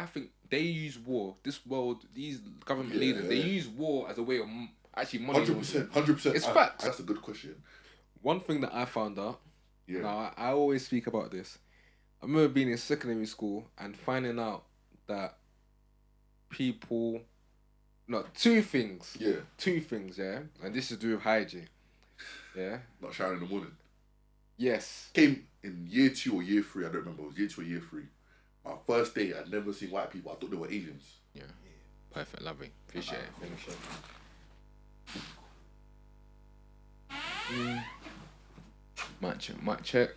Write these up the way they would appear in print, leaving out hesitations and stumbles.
I think they use war. This world, these government leaders, they use war as a way of actually money. 100%. It's facts. That's a good question. One thing that I found out. Yeah. Now I always speak about this. I remember being in secondary school and finding out that people. No, two things. Yeah. Two things. Yeah, and this is to do with hygiene. Yeah. Not showering in the morning. Yes. Came in year 2 or year 3. I don't remember. It was year 2 or year 3. Our first day, I'd never seen white people. I thought they were Asians. Yeah. Perfect. Lovely. Appreciate it. Thank you. Mic check.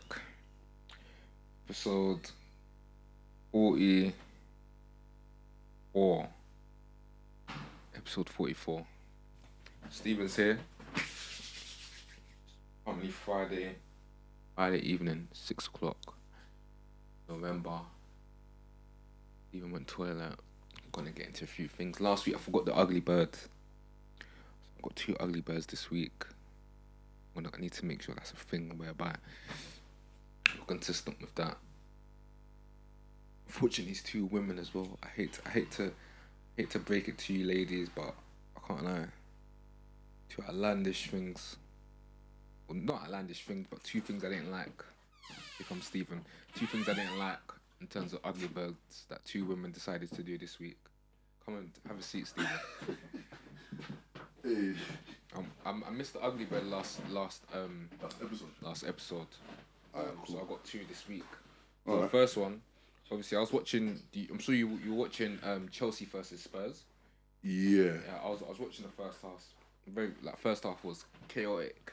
Episode 44. Episode 44. Stephen's here. Family Friday evening, 6 o'clock. November. Even went toilet. I'm gonna get into a few things. Last week I forgot the ugly bird. I've got 2 ugly birds this week. I need to make sure that's a thing whereby I'm consistent with that. Unfortunately, these 2 women as well. I hate to break it to you ladies, but I can't lie. 2 outlandish things. Well, not outlandish things, but 2 things I didn't like. If I'm Stephen, 2 things I didn't like in terms of ugly birds that 2 women decided to do this week. Come and have a seat, Stephen. Hey. I missed the ugly bird last episode. Cool. So I got 2 this week. So the first one, obviously, I was watching. I'm sure you were watching Chelsea versus Spurs. Yeah. I was watching the first half. First half was chaotic.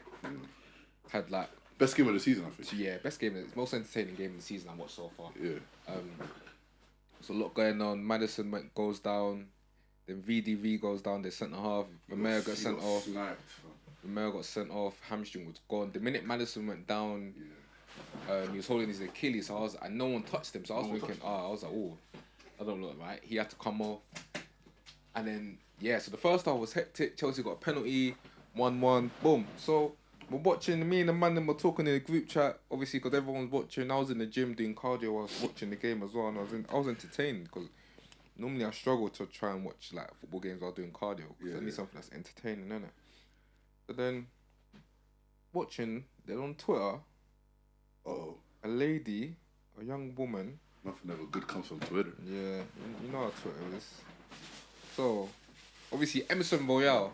Had best game of the season, I think. Yeah, best game. It's most entertaining game of the season I watched so far. Yeah. There's a lot going on. Madison goes down. Then VDV goes down. The centre half. Romero got sent off. Romero got sent off. Hamstring was gone. The minute Madison went down, he was holding his Achilles. So and no one touched him. So I was thinking, I don't look right. He had to come off. And then so the first half was hectic. Chelsea got a penalty. 1-1. Boom. So we're watching. Me and the man were talking in the group chat. Obviously, because everyone was watching. I was in the gym doing cardio. I was watching the game as well, and I was entertained because. Normally I struggle to try and watch football games while doing cardio because I need something that's entertaining, innit? But then watching, they're on Twitter. A lady, a young woman. Nothing ever good comes from Twitter. Yeah, you know how Twitter is. So obviously Emerson Royale,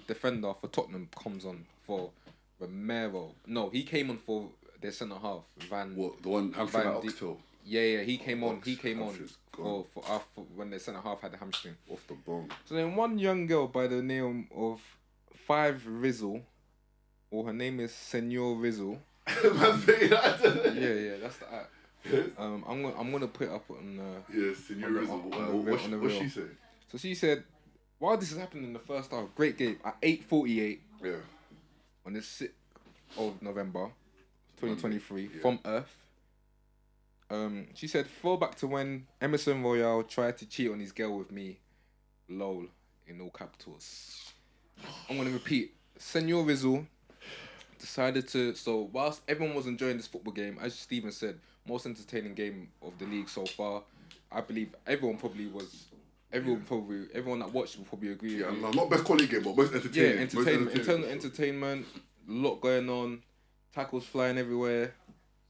defender for Tottenham, comes on for Romero. No, he came on for their centre half. What, the one hamstring at Oxtel? Yeah, he came on for when the centre half had the hamstring. Off the bone. So then one young girl by the name of Five Rizzle, or her name is Senor Rizzle. Yeah, that's the app. I'm gonna put it up on Senor Rizzle. What she said? So she said, while this is happening in the first half, great game at 8:48. Yeah. On the 6th of November, 2023, from Earth. She said, throwback to when Emerson Royale tried to cheat on his girl with me. LOL, in all capitals. I'm going to repeat. Senor Rizzle decided to... So, whilst everyone was enjoying this football game, as Stephen said, most entertaining game of the league so far, I believe everyone that watched will probably agree. Yeah, not best quality game, but most entertaining. Yeah, entertainment. In terms of entertainment, a lot going on, tackles flying everywhere.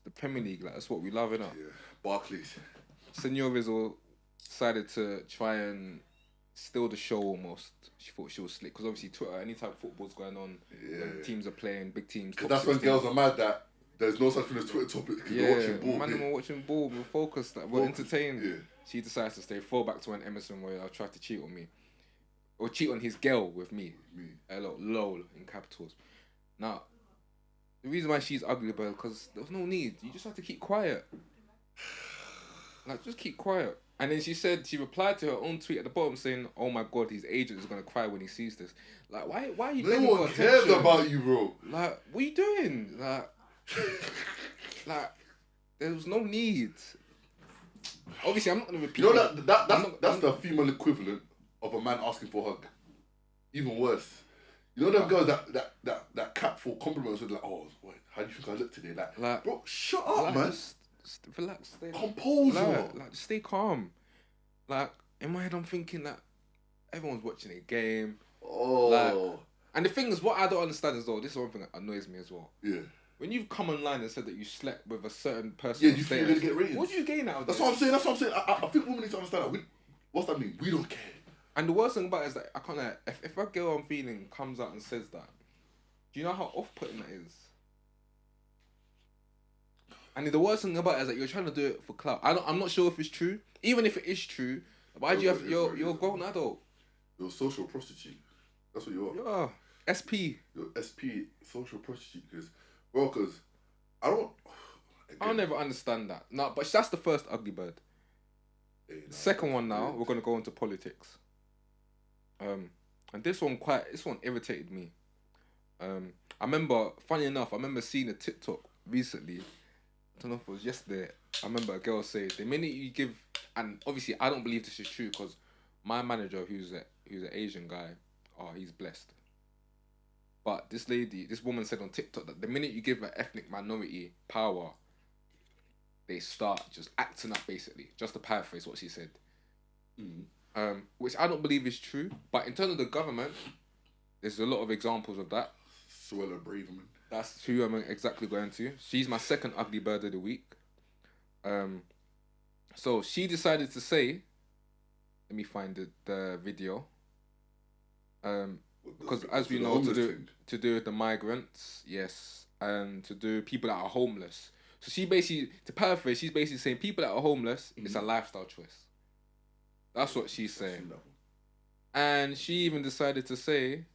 The Premier League, that's what we love, innit? Yeah, Barclays. Senor Rizzo decided to try and steal the show almost. She thought she was slick because obviously Twitter, anytime football's going on, when teams are playing, big teams. Because that's when girls are mad that there's no such thing as Twitter topic. They're watching ball. Man, we're watching ball, we're focused, we're entertained. Yeah. She decides to stay. Fall back to when Emerson Royale tried to cheat on me. Or cheat on his girl with me. LOL in capitals. Now, the reason why she's ugly, bro, because there's no need. You just have to keep quiet. Just keep quiet. And then she replied to her own tweet at the bottom saying, "Oh my God, his agent is gonna cry when he sees this." Why are you? No one cares about you, bro. What are you doing? There was no need. Obviously, I'm not gonna repeat. You know that's the female equivalent of a man asking for a hug. Even worse. You know them girls that cap for compliments with how do you think I look today? Bro, shut up, man. Just relax. Composure. Stay calm. Like, in my head, I'm thinking that everyone's watching a game. Oh. Like, and the thing is, what I don't understand is, though, this is one thing that annoys me as well. Yeah. When you've come online and said that you slept with a certain person, yeah, you think you're gonna get ratings? What do you gain out of That's this? what I'm saying. I think women need to understand that. What's that mean? We don't care. And the worst thing about it is that I can't. If a girl I'm feeling comes out and says that, do you know how off-putting that is? And the worst thing about it is that you're trying to do it for clout. I'm not sure if it's true. Even if it is true, why do you have? You're a grown adult. You're a social prostitute. That's what you are. You're SP. You're SP, social prostitute. Because I don't. Again, I'll never understand that. No, but that's the first ugly bird. hey, The second one now, we're gonna go into politics. And this one irritated me. I remember, funny enough, seeing a TikTok recently. I don't know if it was yesterday. I remember a girl say, the minute you give, and obviously I don't believe this is true because my manager, who's an Asian guy, he's blessed. But this woman said on TikTok that the minute you give an ethnic minority power, they start just acting up, basically. Just to paraphrase what she said. Which I don't believe is true. But in terms of the government, there's a lot of examples of that. Suella Braverman. That's who I'm exactly going to. She's my second ugly bird of the week. So she decided to say, let me find the video. Because as we know, to do with the migrants, yes, and to do with people that are homeless. So she basically, to paraphrase, she's basically saying people that are homeless, it's a lifestyle choice. That's what she's saying. And she even decided to say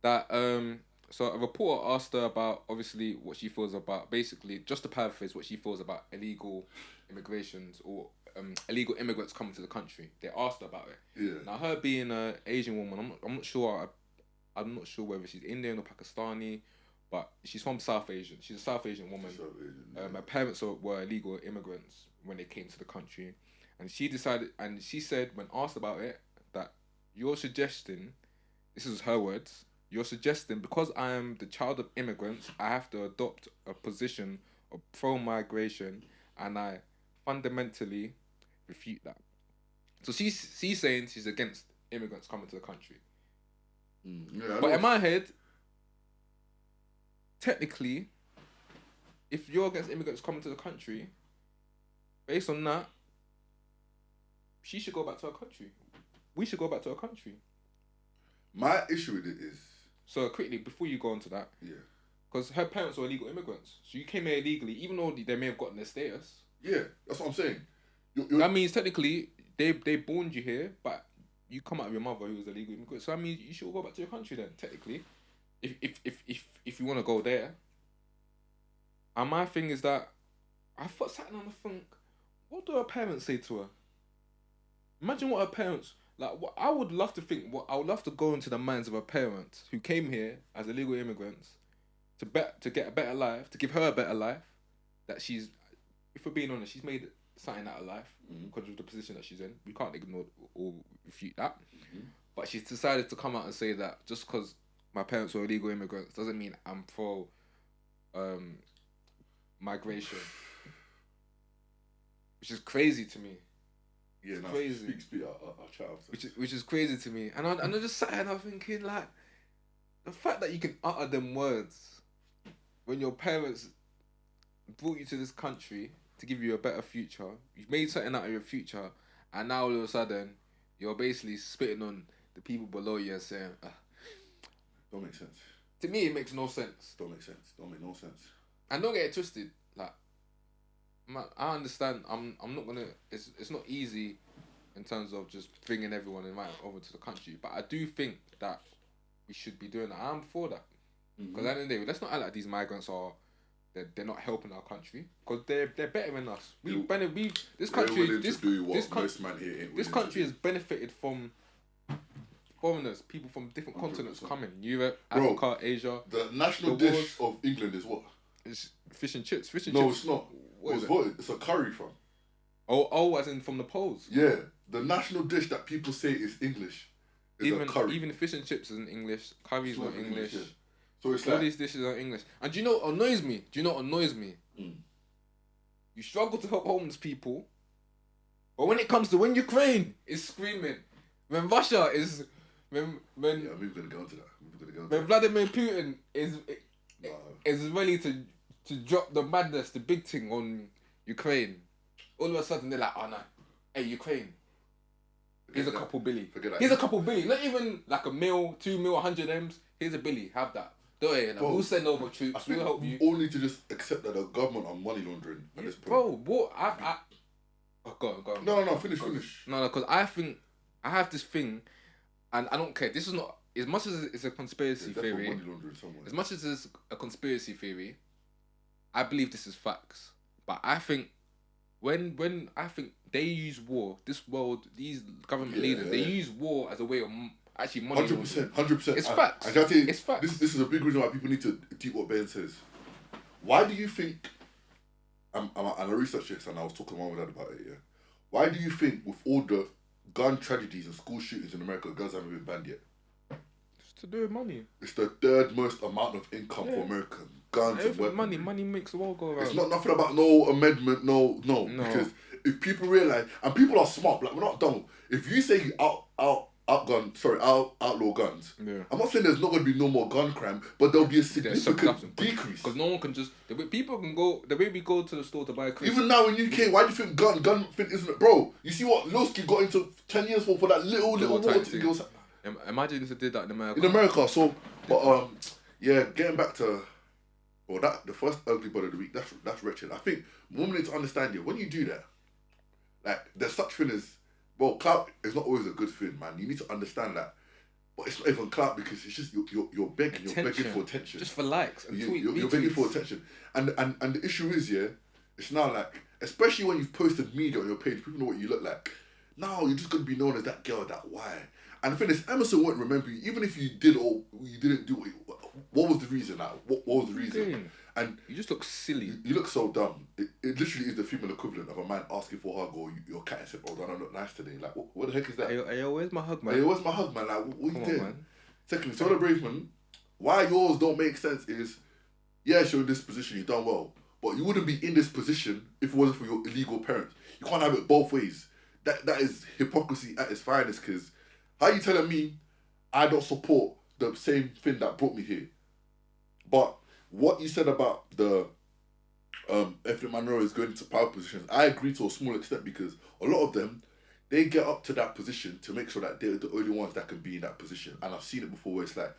that, so a reporter asked her about, obviously, what she feels about, basically, just to paraphrase, what she feels about illegal immigrations or illegal immigrants coming to the country. They asked her about it. Yeah. Now, her being an Asian woman, I'm not sure whether she's Indian or Pakistani, but she's from South Asian. She's a South Asian woman. Her parents were illegal immigrants when they came to the country. And she said, when asked about it, that you're suggesting, this is her words, you're suggesting because I am the child of immigrants, I have to adopt a position of pro-migration, and I fundamentally refute that. So she's saying she's against immigrants coming to the country. Yeah, but in my head, technically, if you're against immigrants coming to the country, based on that, she should go back to her country. We should go back to our country. My issue with it is... So quickly, before you go on to that, because her parents were illegal immigrants, so you came here illegally, even though they may have gotten their status. Yeah, that's what I'm saying. That means technically they born you here, but you come out of your mother who was a legal immigrant. So that means you should go back to your country then, technically, if you want to go there. And my thing is that I thought sat down and think, what do her parents say to her? Imagine what her parents. Like, what I would love to think, I would love to go into the minds of her parents who came here as illegal immigrants to get a better life, to give her a better life. That she's, if we're being honest, she's made something out of life because of the position that she's in. We can't ignore or refute that. But she's decided to come out and say that just because my parents were illegal immigrants doesn't mean I'm pro migration, which is crazy to me. Yeah, no, crazy. Speak, our child. Which is crazy to me, and I just sat here and I was thinking, like, the fact that you can utter them words when your parents brought you to this country to give you a better future, you've made something out of your future, and now all of a sudden you're basically spitting on the people below you and saying, don't make sense. To me, it makes no sense. Don't make sense. Don't make no sense. And don't get it twisted, like. I understand. I'm not gonna. It's not easy in terms of just bringing everyone over to the country. But I do think that we should be doing that. I'm for that because at the end of the day, let's not act like these migrants are. They're not helping our country because they're better than us. This country has benefited from foreigners, people from different 100%. Continents coming. Europe, Africa, Asia. The national dish of England is what? It's fish and chips. No, it's not. It's a curry from. Oh, as in from the Poles. Yeah, the national dish that people say is English is a curry. Even fish and chips isn't English. Curry's not English. Yeah. So it's all these dishes are English. And do you know what annoys me? You struggle to help homeless people, But when it comes to when Ukraine is screaming, when Russia is, when Yeah, we're gonna go into that. when Vladimir Putin is ready to drop the madness, the big thing on Ukraine, all of a sudden they're like, oh no, hey Ukraine, here's a couple billy. Here's a couple billy, not even like a mil, 2 mil, 100 M's. Here's a billy, have that. Don't worry, like, we'll send over troops. We'll help you. We all need to just accept that the government are money laundering at this point. Bro, what? Go on. No, finish. No, because I think I have this thing, and I don't care. This is not as much as it's a conspiracy theory. Money laundering somewhere. As much as it's a conspiracy theory, I believe this is facts. But I think when I think they use war, these government leaders, they use war as a way of actually money. 100%. It's facts. It's facts. This is a big reason why people need to deep what Ben says. Why do you think? And I researched this and I was talking to my dad about it. Yeah. Why do you think with all the gun tragedies and school shootings in America, guns haven't been banned yet? It's to do with money. It's the third most amount of income for America. Guns and weapons. Money makes the world go around. It's not nothing about no amendment, no. Because if people realize, and people are smart, like we're not dumb. If you say you outlaw guns. Yeah. I'm not saying there's not going to be no more gun crime, but there'll be a significant decrease. Because no one can just people can go the way we go to the store to buy crisps. Even now in UK, why do you think gun thing isn't it, bro? You see what Lowski got into 10 years for that little water thing. Imagine if they did that in America. In America, so but getting back to the first ugly bird of the week. That's wretched. I think women need to understand you when you do that. Like there's such thing as. Well, clout is not always a good thing, man. You need to understand that. But it's not even clout because it's just you're begging. You're begging for attention. Just for likes and you're begging for attention. And the issue is, it's now like, especially when you've posted media on your page, people know what you look like. Now you're just going to be known as that girl, that why. And the thing is, Emerson won't remember you, even if you did or you didn't do what was the reason? Like, what was the reason? And you just look silly. You look so dumb. It literally is the female equivalent of a man asking for a hug or your cat and said, "Oh, don't I look nice today?" Like, what the heck is that? Hey, where's my hug, man? Hey, where's my hug, man? Like, what you doing? Secondly, Soda Braveman, why yours don't make sense is, yes, you're in this position, you've done well, but you wouldn't be in this position if it wasn't for your illegal parents. You can't have it both ways. That is hypocrisy at its finest, because how you telling me I don't support the same thing that brought me here? But what you said about the ethnic minorities going into power positions, I agree to a small extent, because a lot of them, they get up to that position to make sure that they're the only ones that can be in that position. And I've seen it before where it's like,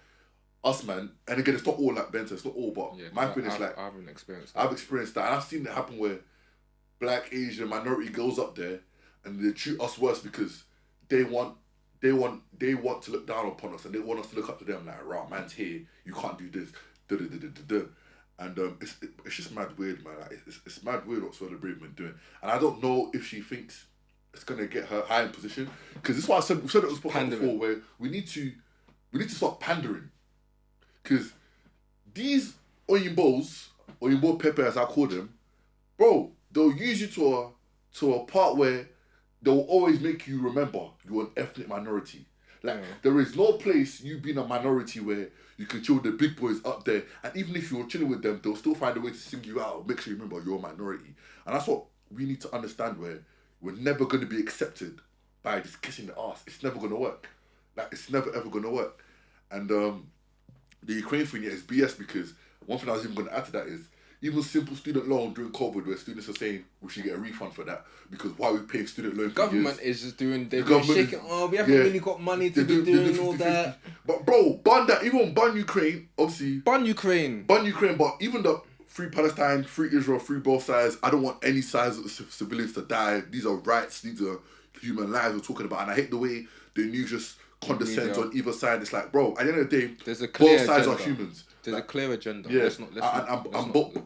us, man, and again, it's not all like Bento, it's not all, but my thing is like, I've experienced that. I've experienced that, and I've seen it happen where black, Asian, minority girls up there, and they treat us worse because they want to look down upon us, and they want us to look up to them like, right, man's here, you can't do this, and it's just mad weird, man. Like, it's mad weird what Soda Braveman doing, and I don't know if she thinks it's gonna get her high in position, because this is why we said it was before, where we need to stop pandering, because these Oyinbo Pepe as I call them, bro, they'll use you to a part where they'll always make you remember you're an ethnic minority. Like, there is no place you being a minority where you can chill with the big boys up there, and even if you're chilling with them, they'll still find a way to sing you out, make sure you remember you're a minority. And that's what we need to understand, where we're never going to be accepted by just kissing the ass. It's never going to work. Like, it's never ever going to work. And the Ukraine thing is BS, because one thing I was even going to add to that is, even simple student loan during COVID, where students are saying we should get a refund for that, because why are we paying student loan for government years? is just doing, they're shaking, we haven't really got money to be doing all that. But bro, ban that, even ban Ukraine, obviously. Ban Ukraine, but even the free Palestine, free Israel, free both sides, I don't want any sides of the civilians to die. These are rights, these are human lives we're talking about, and I hate the way the news just condescends on either side. It's like, bro, at the end of the day, both sides are humans. There's a clear agenda. Yeah,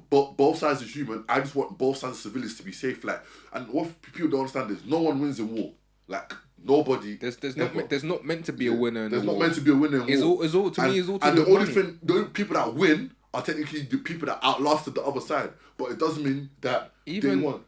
both sides are human. I just want both sides of civilians to be safe. Like, and what people don't understand is no one wins in war. Like, nobody. There's not meant to be a winner. There's not meant to be a winner in war. It's all to me. And the only thing, the only people that win are technically the people that outlasted the other side. But it doesn't mean that they won.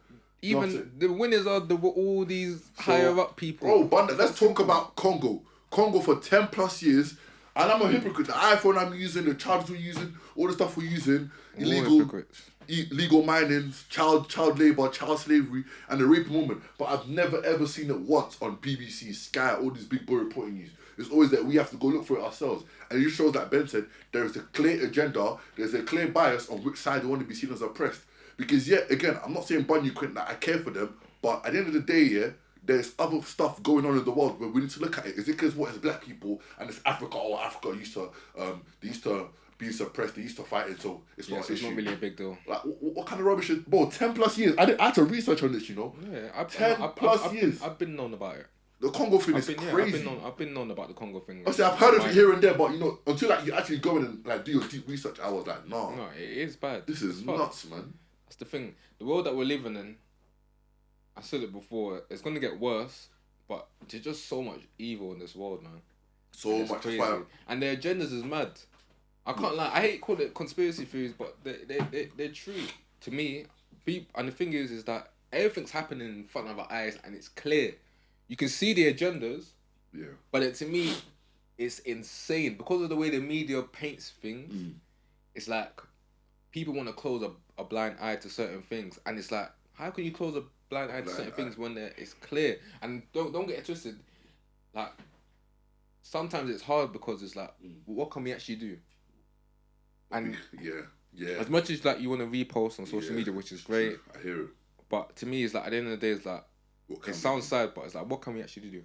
Even the winners are all these higher up people. Bro, let's talk about Congo. Congo for 10 plus years. And I'm a hypocrite. The iPhone I'm using, the chargers we're using, all the stuff we're using, illegal mining, child labour, child slavery, and the raping woman. But I've never ever seen it once on BBC, Sky, all these big boy reporting news. It's always that we have to go look for it ourselves. And it just shows that Ben said there is a clear agenda, there's a clear bias on which side they want to be seen as oppressed. Because again, I'm not saying Bunny Quint that I care for them, but at the end of the day, there's other stuff going on in the world where we need to look at it. Is it because what is black people and it's Africa? Oh, Africa used to be suppressed. They used to fight it, so it's not an issue. It's not really a big deal. Like, what kind of rubbish is... Bro, 10 plus years. I had to research on this, you know. Yeah, 10 plus years. I've been known about it. The Congo thing is crazy. I've been known about the Congo thing. Obviously, I've heard of it here and there, but you know, until like you actually go in and like do your deep research, I was like, no, it is bad. This is nuts, man. That's the thing. The world that we're living in, I said it before, it's gonna get worse. But there's just so much evil in this world, man. So much fire. And their agendas is mad. I can't lie. I hate call it conspiracy theories, but they're true to me. And the thing is that everything's happening in front of our eyes, and it's clear. You can see the agendas. Yeah. But to me, it's insane because of the way the media paints things. It's like people want to close a blind eye to certain things, and it's like, how can you close a blind eye to certain things when it's clear? And don't get it twisted. Like, sometimes it's hard because it's like, what can we actually do? And yeah. As much as like you want to repost on social media, which is great, I hear it. But to me, it's like at the end of the day, it's like it sounds sad, but it's like, what can we actually do?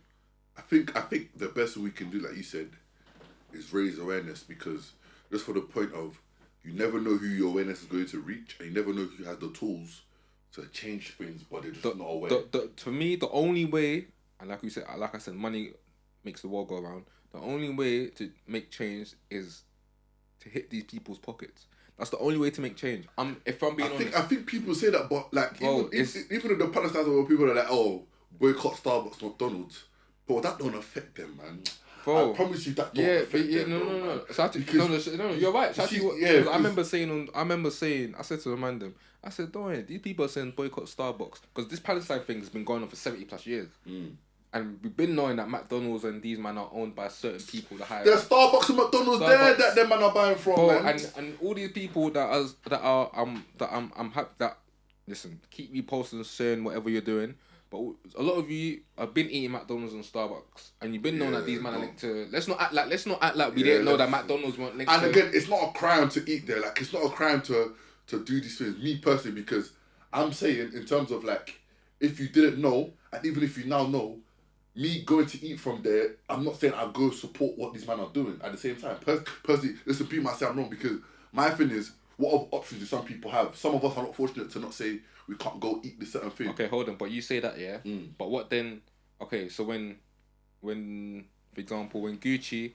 I think the best we can do, like you said, is raise awareness, because just for the point of you never know who your awareness is going to reach, and you never know who has the tools to change things, but they're just not aware. For me, the only way, and like I said, money makes the world go around. The only way to make change is to hit these people's pockets. That's the only way to make change. If I'm being honest, I think people say that, but like even in the Palestine where people are like, oh, boycott Starbucks, McDonald's, but that don't affect them, man. Bro, I promise you that don't affect them. No. No, you're right. I remember saying, I said to Amanda, I said, don't worry, these people are saying boycott Starbucks because this Palestine thing has been going on for 70 plus years. And we've been knowing that McDonald's and these men are owned by certain people. There's Starbucks and McDonald's there that them man are buying from, man. And all these people I'm happy that, listen, keep reposting, saying whatever you're doing. But a lot of you have been eating McDonald's and Starbucks, and you've been knowing that these men are linked to. Let's not act like we didn't know that McDonald's weren't linked. And again, it's not a crime to eat there. Like, it's not a crime to do these things. Me personally, because I'm saying in terms of like, if you didn't know, and even if you now know, me going to eat from there, I'm not saying I'll go support what these men are doing. At the same time, personally, listen, people might say I'm wrong, because my thing is, what other options do some people have? Some of us are not fortunate to not say we can't go eat this certain thing. Okay, hold on. But you say that, yeah? But what then? Okay, so when for example, when Gucci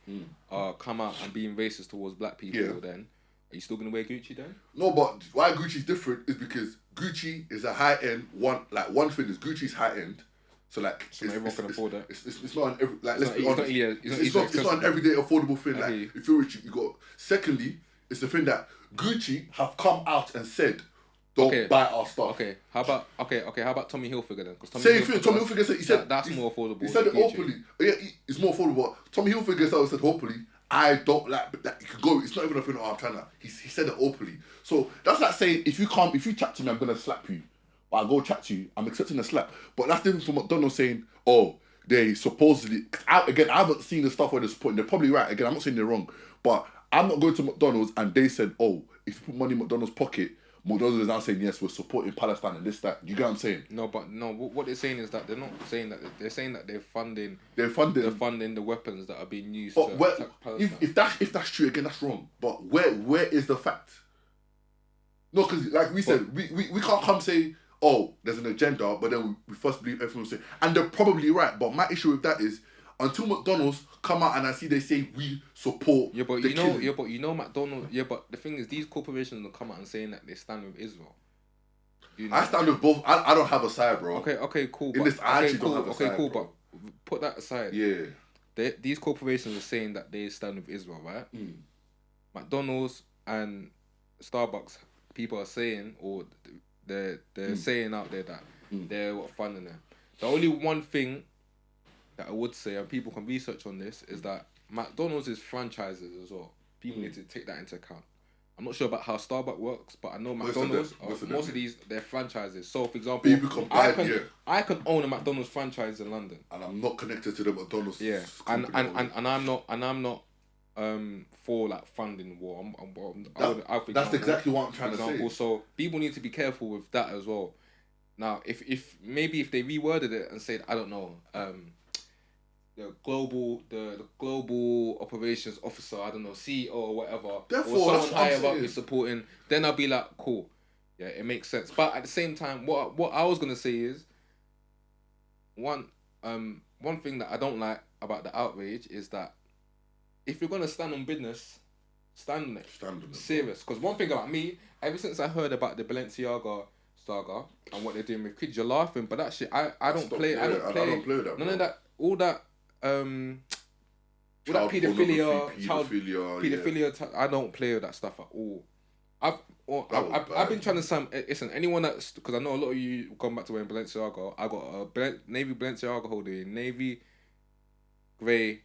come out and being racist towards black people, then are you still gonna wear Gucci then? No, but why Gucci's different is because Gucci is a high end one. Like, one thing is Gucci's high end. So like, everyone can afford that. It's not an every, like, let's be honest. It's not an everyday affordable thing. Like, if you're rich, you got. Secondly, it's the thing that Gucci have come out and said, don't buy our stuff. Okay, how about Tommy Hilfiger then? Tommy Hilfiger said, he said that's more affordable. He said it openly. Yeah, it's more affordable. Tommy Hilfiger said hopefully, I don't like that. You can go. It's not even a thing. I'm trying to. He said it openly. So that's like saying, if you chat to me, I'm gonna slap you. But I go chat to you, I'm accepting a slap. But that's different from McDonald's saying, oh, they supposedly. I haven't seen the stuff where they're supporting. They're probably right. Again, I'm not saying they're wrong, but I'm not going to McDonald's and they said, oh, if you put money in McDonald's pocket, McDonald's is now saying, yes, we're supporting Palestine and this, that. You get what I'm saying? No, what they're saying is that they're not saying that. They're saying that they're funding the weapons that are being used to attack Palestine. If that's true, again, that's wrong. But where is the fact? No, because like we said, we can't come say, oh, there's an agenda, but then we first believe everyone will say, and they're probably right. But my issue with that is, until McDonald's come out and I see they say we support McDonald's. Yeah, but the thing is, these corporations will come out and saying that they stand with Israel. I stand with both. I don't have a side, bro. Okay, cool. In this, I actually don't have a side. Okay, cool, bro. But put that aside. Yeah. These corporations are saying that they stand with Israel, right? McDonald's and Starbucks, people are saying, or they're saying out there that they're funding them. The only one thing that I would say, and people can research on this, is that McDonald's is franchises as well. People need to take that into account. I'm not sure about how Starbucks works, but I know McDonald's, most of these, they're franchises. So, for example, I can own a McDonald's franchise in London, and I'm not connected to the McDonald's. Yeah, and I'm not for like funding war. That's exactly what I'm trying to say. So people need to be careful with that as well. Now, if maybe if they reworded it and said, I don't know, the global operations officer, I don't know, CEO or whatever, therefore, or someone higher up is supporting, then I'll be like, cool, yeah, it makes sense. But at the same time, what I was gonna say is one thing that I don't like about the outrage is that if you're gonna stand on business, stand on it. Serious. Because one thing about me, ever since I heard about the Balenciaga saga and what they're doing with kids, you're laughing, but that shit, I don't play that. None of that. All that pedophilia. I don't play with that stuff at all. I've been trying to listen. Anyone that's, because I know a lot of you gone back to wearing Balenciaga. I got a navy Balenciaga holder, navy, grey,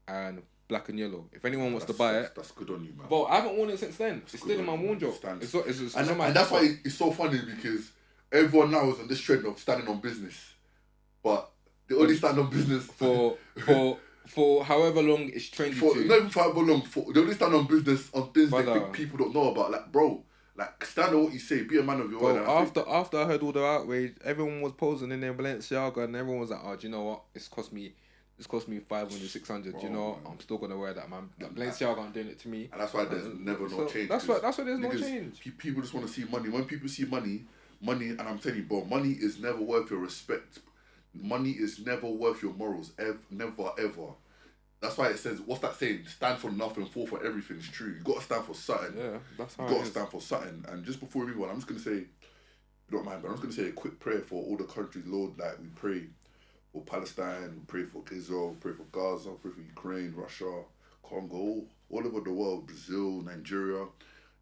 and black and yellow. If anyone wants to buy it, that's good on you, man. But I haven't worn it since then. It's still in my wardrobe. And that's why it's so funny, because everyone now is on this trend of standing on business, but they only stand on business for however long it's trendy. Not even for however long. They only stand on business on things they think people don't know about. Like, bro, like, stand on what you say. Be a man of your word. After I heard all the outrage, everyone was posing in their Balenciaga, and everyone was like, "Oh, do you know what? It's cost me 500, 600. Bro, you know, man. I'm still gonna wear that, man. Balenciaga aren't doing it to me." And that's why there's never no change. That's why there's no change. People just want to see money. When people see money, and I'm telling you, bro, money is never worth your respect. Money is never worth your morals. Never, ever. That's why it says, what's that saying? Stand for nothing, fall for everything. It's true. You got to stand for something. Yeah, that's how you got to stand for something. And just before we move on, I'm just going to say, if you don't mind, but I'm just going to say a quick prayer for all the countries, Lord. Like, we pray for Palestine, we pray for Israel, we pray for Gaza, we pray for Ukraine, Russia, Congo, all over the world, Brazil, Nigeria,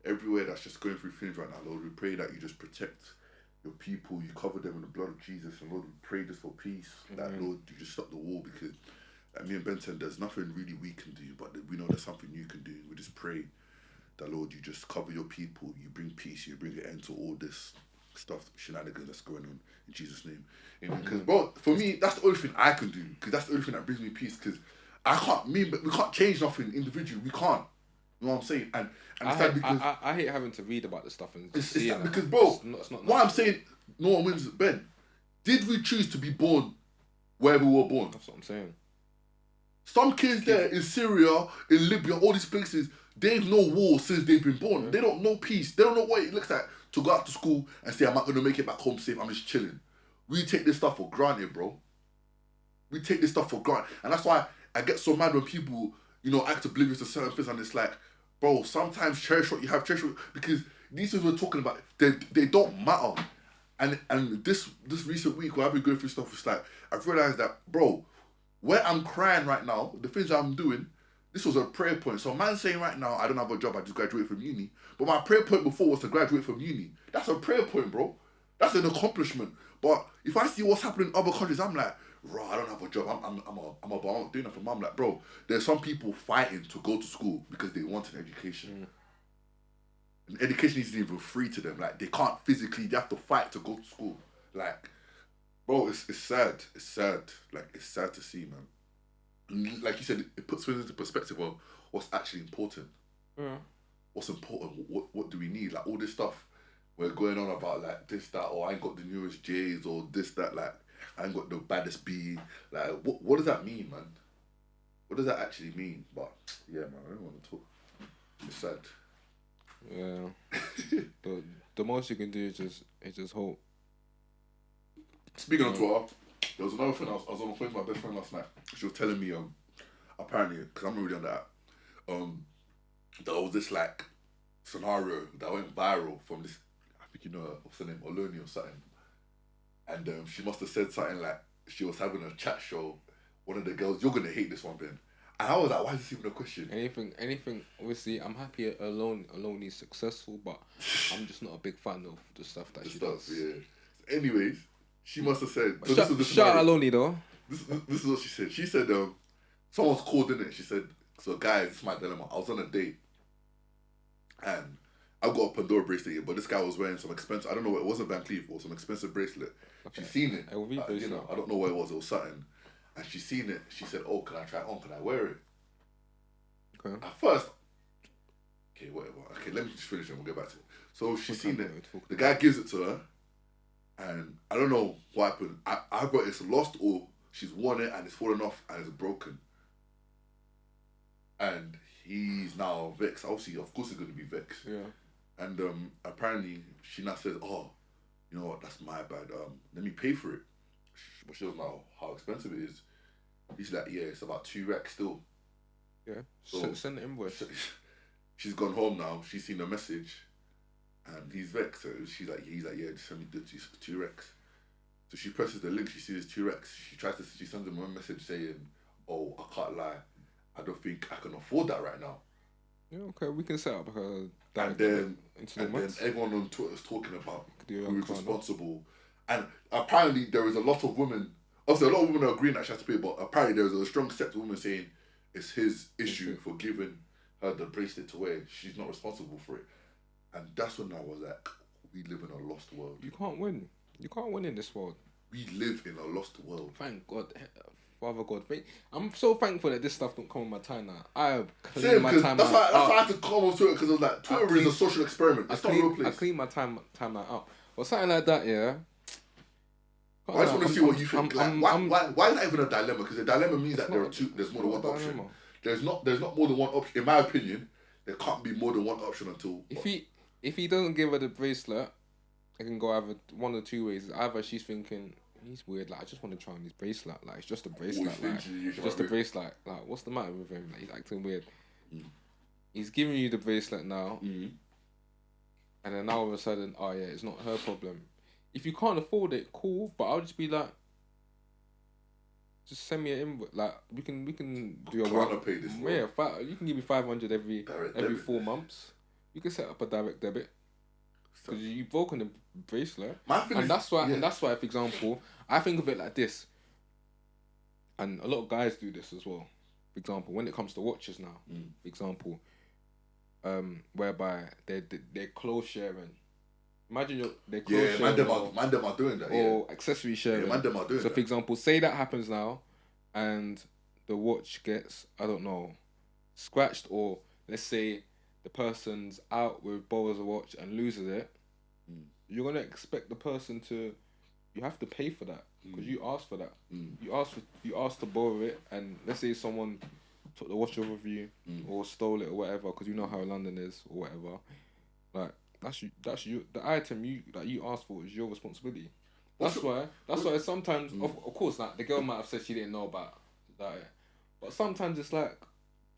everywhere that's just going through things right now, Lord. We pray that you just protect your people, you cover them in the blood of Jesus, and Lord, we pray just for peace. That, Lord, you just stop the war, because like me and Ben said, there's nothing really we can do, but we know there's something you can do. We just pray that, Lord, you just cover your people, you bring peace, you bring an end to all this stuff, shenanigans that's going on, in Jesus' name. Because, bro, for me, that's the only thing I can do, because that's the only thing that brings me peace, because we can't change nothing individually, we can't. You know what I'm saying? And I hate having to read about this stuff and see it. Because, bro, what I'm saying, no one wins. Ben, did we choose to be born where we were born? That's what I'm saying. Some kids there in Syria, in Libya, all these places, they've no war since they've been born. Yeah. They don't know peace. They don't know what it looks like to go out to school and say, I'm not going to make it back home safe, I'm just chilling. We take this stuff for granted, bro. We take this stuff for granted. And that's why I get so mad when people, act oblivious to certain things, and it's like, bro, sometimes cherish what you have, because these things we're talking about, they don't matter. And this recent week where I've been going through stuff, it's like, I've realised that, bro, where I'm crying right now, the things I'm doing, this was a prayer point. So man saying right now, I don't have a job, I just graduated from uni. But my prayer point before was to graduate from uni. That's a prayer point, bro. That's an accomplishment. But if I see what's happening in other countries, I'm like, bro, I don't have a job. I'm not doing nothing. I'm like, bro, there's some people fighting to go to school because they want an education. And education isn't even free to them. Like, they can't physically, they have to fight to go to school. Like, bro, it's sad. It's sad. Like, it's sad to see, man. And like you said, it puts things into perspective of what's actually important. Yeah. What's important? What do we need? Like, all this stuff we're going on about, like, this, that, or I ain't got the newest J's, or this, that, like, I ain't got the baddest B. Like, what does that mean, man? What does that actually mean? But, yeah, man, I don't want to talk. It's sad. Yeah. the most you can do is just hope. Speaking of Twitter, there was another thing. I was on the phone with my best friend last night. She was telling me, apparently, because I'm not really on that, there was this, like, scenario that went viral from this, I think what's her name, Oloni or something. And she must have said something like, she was having a chat show, one of the girls, you're going to hate this one, Ben. And I was like, why is this even a question? Anything, obviously, I'm happy Oloni's successful, but I'm just not a big fan of the stuff that she does. Yeah. Anyways, she must have said... Shout out Oloni, though. This is what she said. She said, someone's called in it. She said, "So guys, it's my dilemma. I was on a date, and I got a Pandora bracelet, but this guy was wearing some expensive. I don't know what it wasn't Van Cleef or some expensive bracelet. Okay. She's seen it. LV You bracelet. know, I don't know what it was. It was something, and she's seen it. She said, "Oh, can I try it on? Can I wear it?" Okay. At first, okay, whatever. Okay, let me just finish and we'll get back to it. So she's seen it. The guy gives it to her, and I don't know what happened. I got it's lost or she's worn it and it's fallen off and it's broken. And he's now vexed. Obviously, of course, he's going to be vexed. Yeah. And apparently, she now says, "Oh, you know what? That's my bad. Let me pay for it." But she doesn't know how expensive it is. He's like, "Yeah, it's about 2 racks still." Yeah. So send the invoice. She's gone home now. She's seen the message, and he's vexed. So he's like, "Yeah, just send me the 2 racks." So she presses the link. She sees 2 racks. She sends him a message saying, "Oh, I can't lie. I don't think I can afford that right now." Yeah, okay, we can set up her. And then everyone on Twitter is talking about who is responsible. And apparently there is a lot of women. Obviously, a lot of women are agreeing that she has to pay, but apparently there is a strong set of women saying it's his issue for giving her the bracelet to wear. She's not responsible for it. And that's when I was like, we live in a lost world. You can't win. You can't win in this world. We live in a lost world. Thank God. Father God, I'm so thankful that this stuff don't come on my time now. I clean Same, my time that's out. why I had to come on Twitter, because I was like, Twitter is a social experiment. It's not a real place. I clean my time out. But something like that, yeah. I just want to see what you think. Why is that even a dilemma? Because a dilemma means that there's more than one option. There's not more than one option. In my opinion, there can't be more than one option until... If he doesn't give her the bracelet, it can go either one or 2 ways. Either she's thinking, he's weird, like, I just want to try on his bracelet. Like, it's just a bracelet. Like, just a bracelet. Like, what's the matter with him? Like, he's acting weird. He's giving you the bracelet now. And then now all of a sudden, oh yeah, it's not her problem. If you can't afford it, cool. But I'll just be like, just send me an invoice. Like, we can do a work. Pay this yeah, you can give me 500 every 4 months. You can set up a direct debit. Because you've broken the bracelet. And that's why, for example, I think of it like this. And a lot of guys do this as well. For example, when it comes to watches now, for example, whereby they're clothes sharing. Imagine they're clothes sharing. Man them are doing that. Or accessory sharing. Yeah, man them are doing that. So, for example, say that happens now, and the watch gets, I don't know, scratched, or let's say the person's out with borrows a watch and loses it. You're gonna expect the person to. You have to pay for that because you asked for that. You asked to borrow it, and let's say someone took the watch off of you or stole it or whatever, because you know how London is or whatever. Like that's you. The item you asked for is your responsibility. That's why sometimes, of course, like the girl might have said she didn't know about that, but sometimes it's like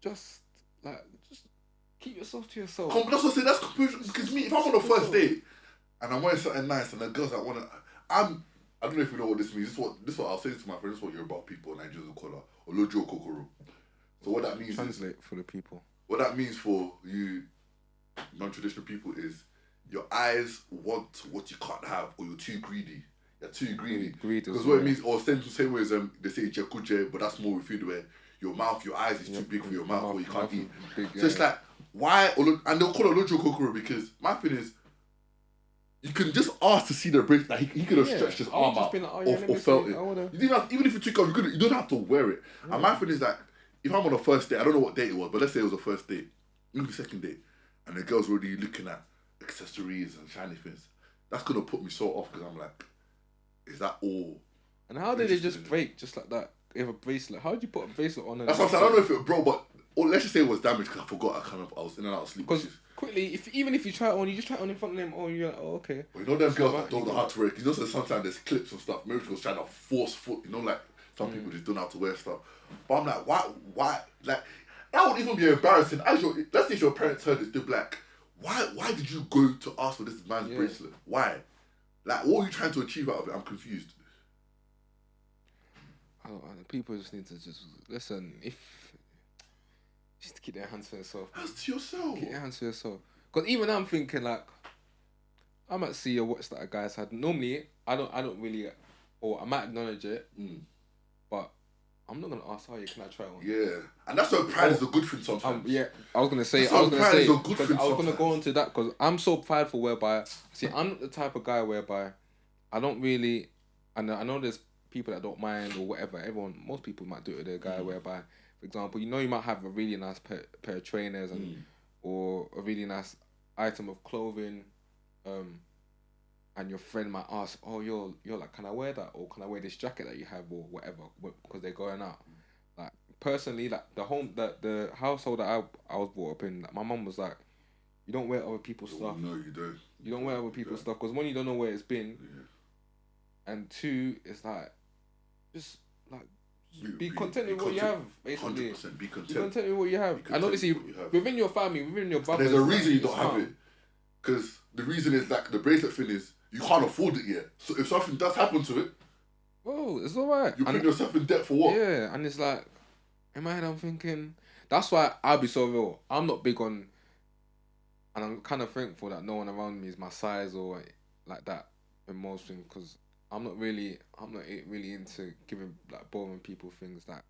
just keep yourself to yourself. That's what I say. That's because me, if I'm on a first date and I'm wearing something nice and the girls that want to, I don't know if you know what this means. This is what I'll say to my friends. This is what Yoruba people, Nigerians will call her Olojo Kokoro. So what that means translate for the people. What that means for you non-traditional people is your eyes want what you can't have, or you're too greedy. You're too greedy. Because what it means, or same way as they say jekuje, but that's more with food where your eyes is too big for your mouth, or you can't eat. So it's like, why? And they'll call it Olojo Kokoro because my thing is, you can just ask to see the bracelet. Like he could have stretched his arm out or felt it. Even if you took off, you don't have to wear it. Yeah. And my thing is like, if I'm on a first date, I don't know what date it was, but let's say it was a first date, maybe second date, and the girl's already looking at accessories and shiny things, that's gonna put me so off because I'm like, is that all? And how did it just break just like that? You have a bracelet. How did you put a bracelet on? That's what I'm saying. I don't know if it broke, but let's just say it was damaged because I forgot. I was in and out of sleep. Because quickly, even if you try it on, you just try it on in front of them. Oh, you're like, oh, okay. Well, you know them girls that don't know how to wear it. You know, sometimes there's clips and stuff. Maybe she was trying to force foot. You know, like some people just don't know how to wear stuff. But I'm like, why? Like that would even be embarrassing. Let's say your parents heard this, they're like, why did you go to ask for this man's bracelet? Why? Like, what are you trying to achieve out of it? I'm confused. People just need to just listen. Just keep their hands to yourself. Hands to yourself. Keep your hands to yourself. Because even I'm thinking like, I might see a watch that a guy's had. Normally, I don't really, or I might acknowledge it, but I'm not gonna ask, oh, yeah, can I try one? Yeah, and that's why pride is a good thing sometimes. Yeah, I was gonna say, That's why pride is a good because thing I was gonna sometimes. go into that because I'm so prideful. Whereby, see, I'm not the type of guy whereby I don't really, and I know there's people that don't mind or whatever. Most people might do it with their guy. Whereby, for example, you know, you might have a really nice pair of trainers and or a really nice item of clothing, and your friend might ask, oh, you're like, can I wear that, or can I wear this jacket that you have, or whatever, because they're going out. Like personally, like the household that I was brought up in, like, my mum was like, you don't wear other people's stuff. No, you don't. You don't wear other people's stuff because one, you don't know where it's been, and two, it's like just like be content with what you have. Basically, 100%. Be content. Be content with what you have, and obviously within your family, within your brothers. There's a reason you don't have it, because the reason is like the bracelet thing is you can't afford it yet. So if something does happen to it, whoa, it's alright. You put yourself in debt for what? Yeah, and it's like, in my head, I'm thinking that's why I'll be so real. I'm not big on, and I'm kind of thankful that no one around me is my size or like that in most things, because I'm not really into giving like boring people things like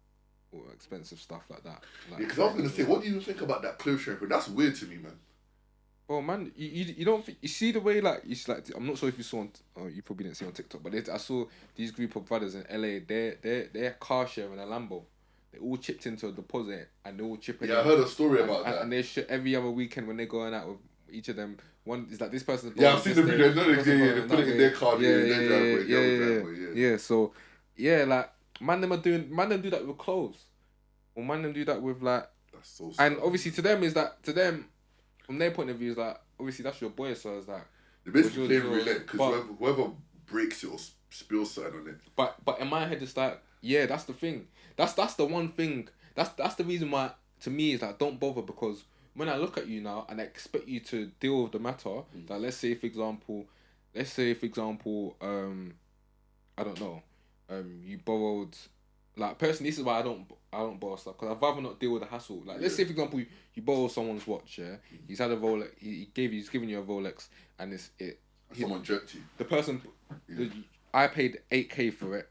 or expensive stuff like that. Like, yeah, because I was gonna say, what do you think about that clothes sharing thing? That's weird to me, man. Well, man, you don't think, you see the way like I'm not sure if you saw you probably didn't see on TikTok, but I saw these group of brothers in LA. They're car sharing a Lambo. They all chipped into a deposit and they all chipping. Yeah, I heard a story about that. And they every other weekend when they're going out with each of them. One is like this person. Yeah, I've seen the video. No, they put it in their car. Yeah. So yeah, like man, them do that with clothes, or man, them do that with like. That's so. And obviously to them, from their point of view, is like obviously that's your boy, so it's like they basically play roulette because whoever breaks it or spills something on it. But in my head, it's like, yeah, that's the thing. That's the one thing. That's the reason why to me is like, don't bother, because when I look at you now and I expect you to deal with the matter, like let's say for example, I don't know, you borrowed. Like personally, this is why I don't borrow stuff, because I'd rather not deal with the hassle. Like let's say for example, you borrow someone's watch, yeah. He's had a Rolex. He's giving you a Rolex, and someone jerked you. The person, I paid 8K for it.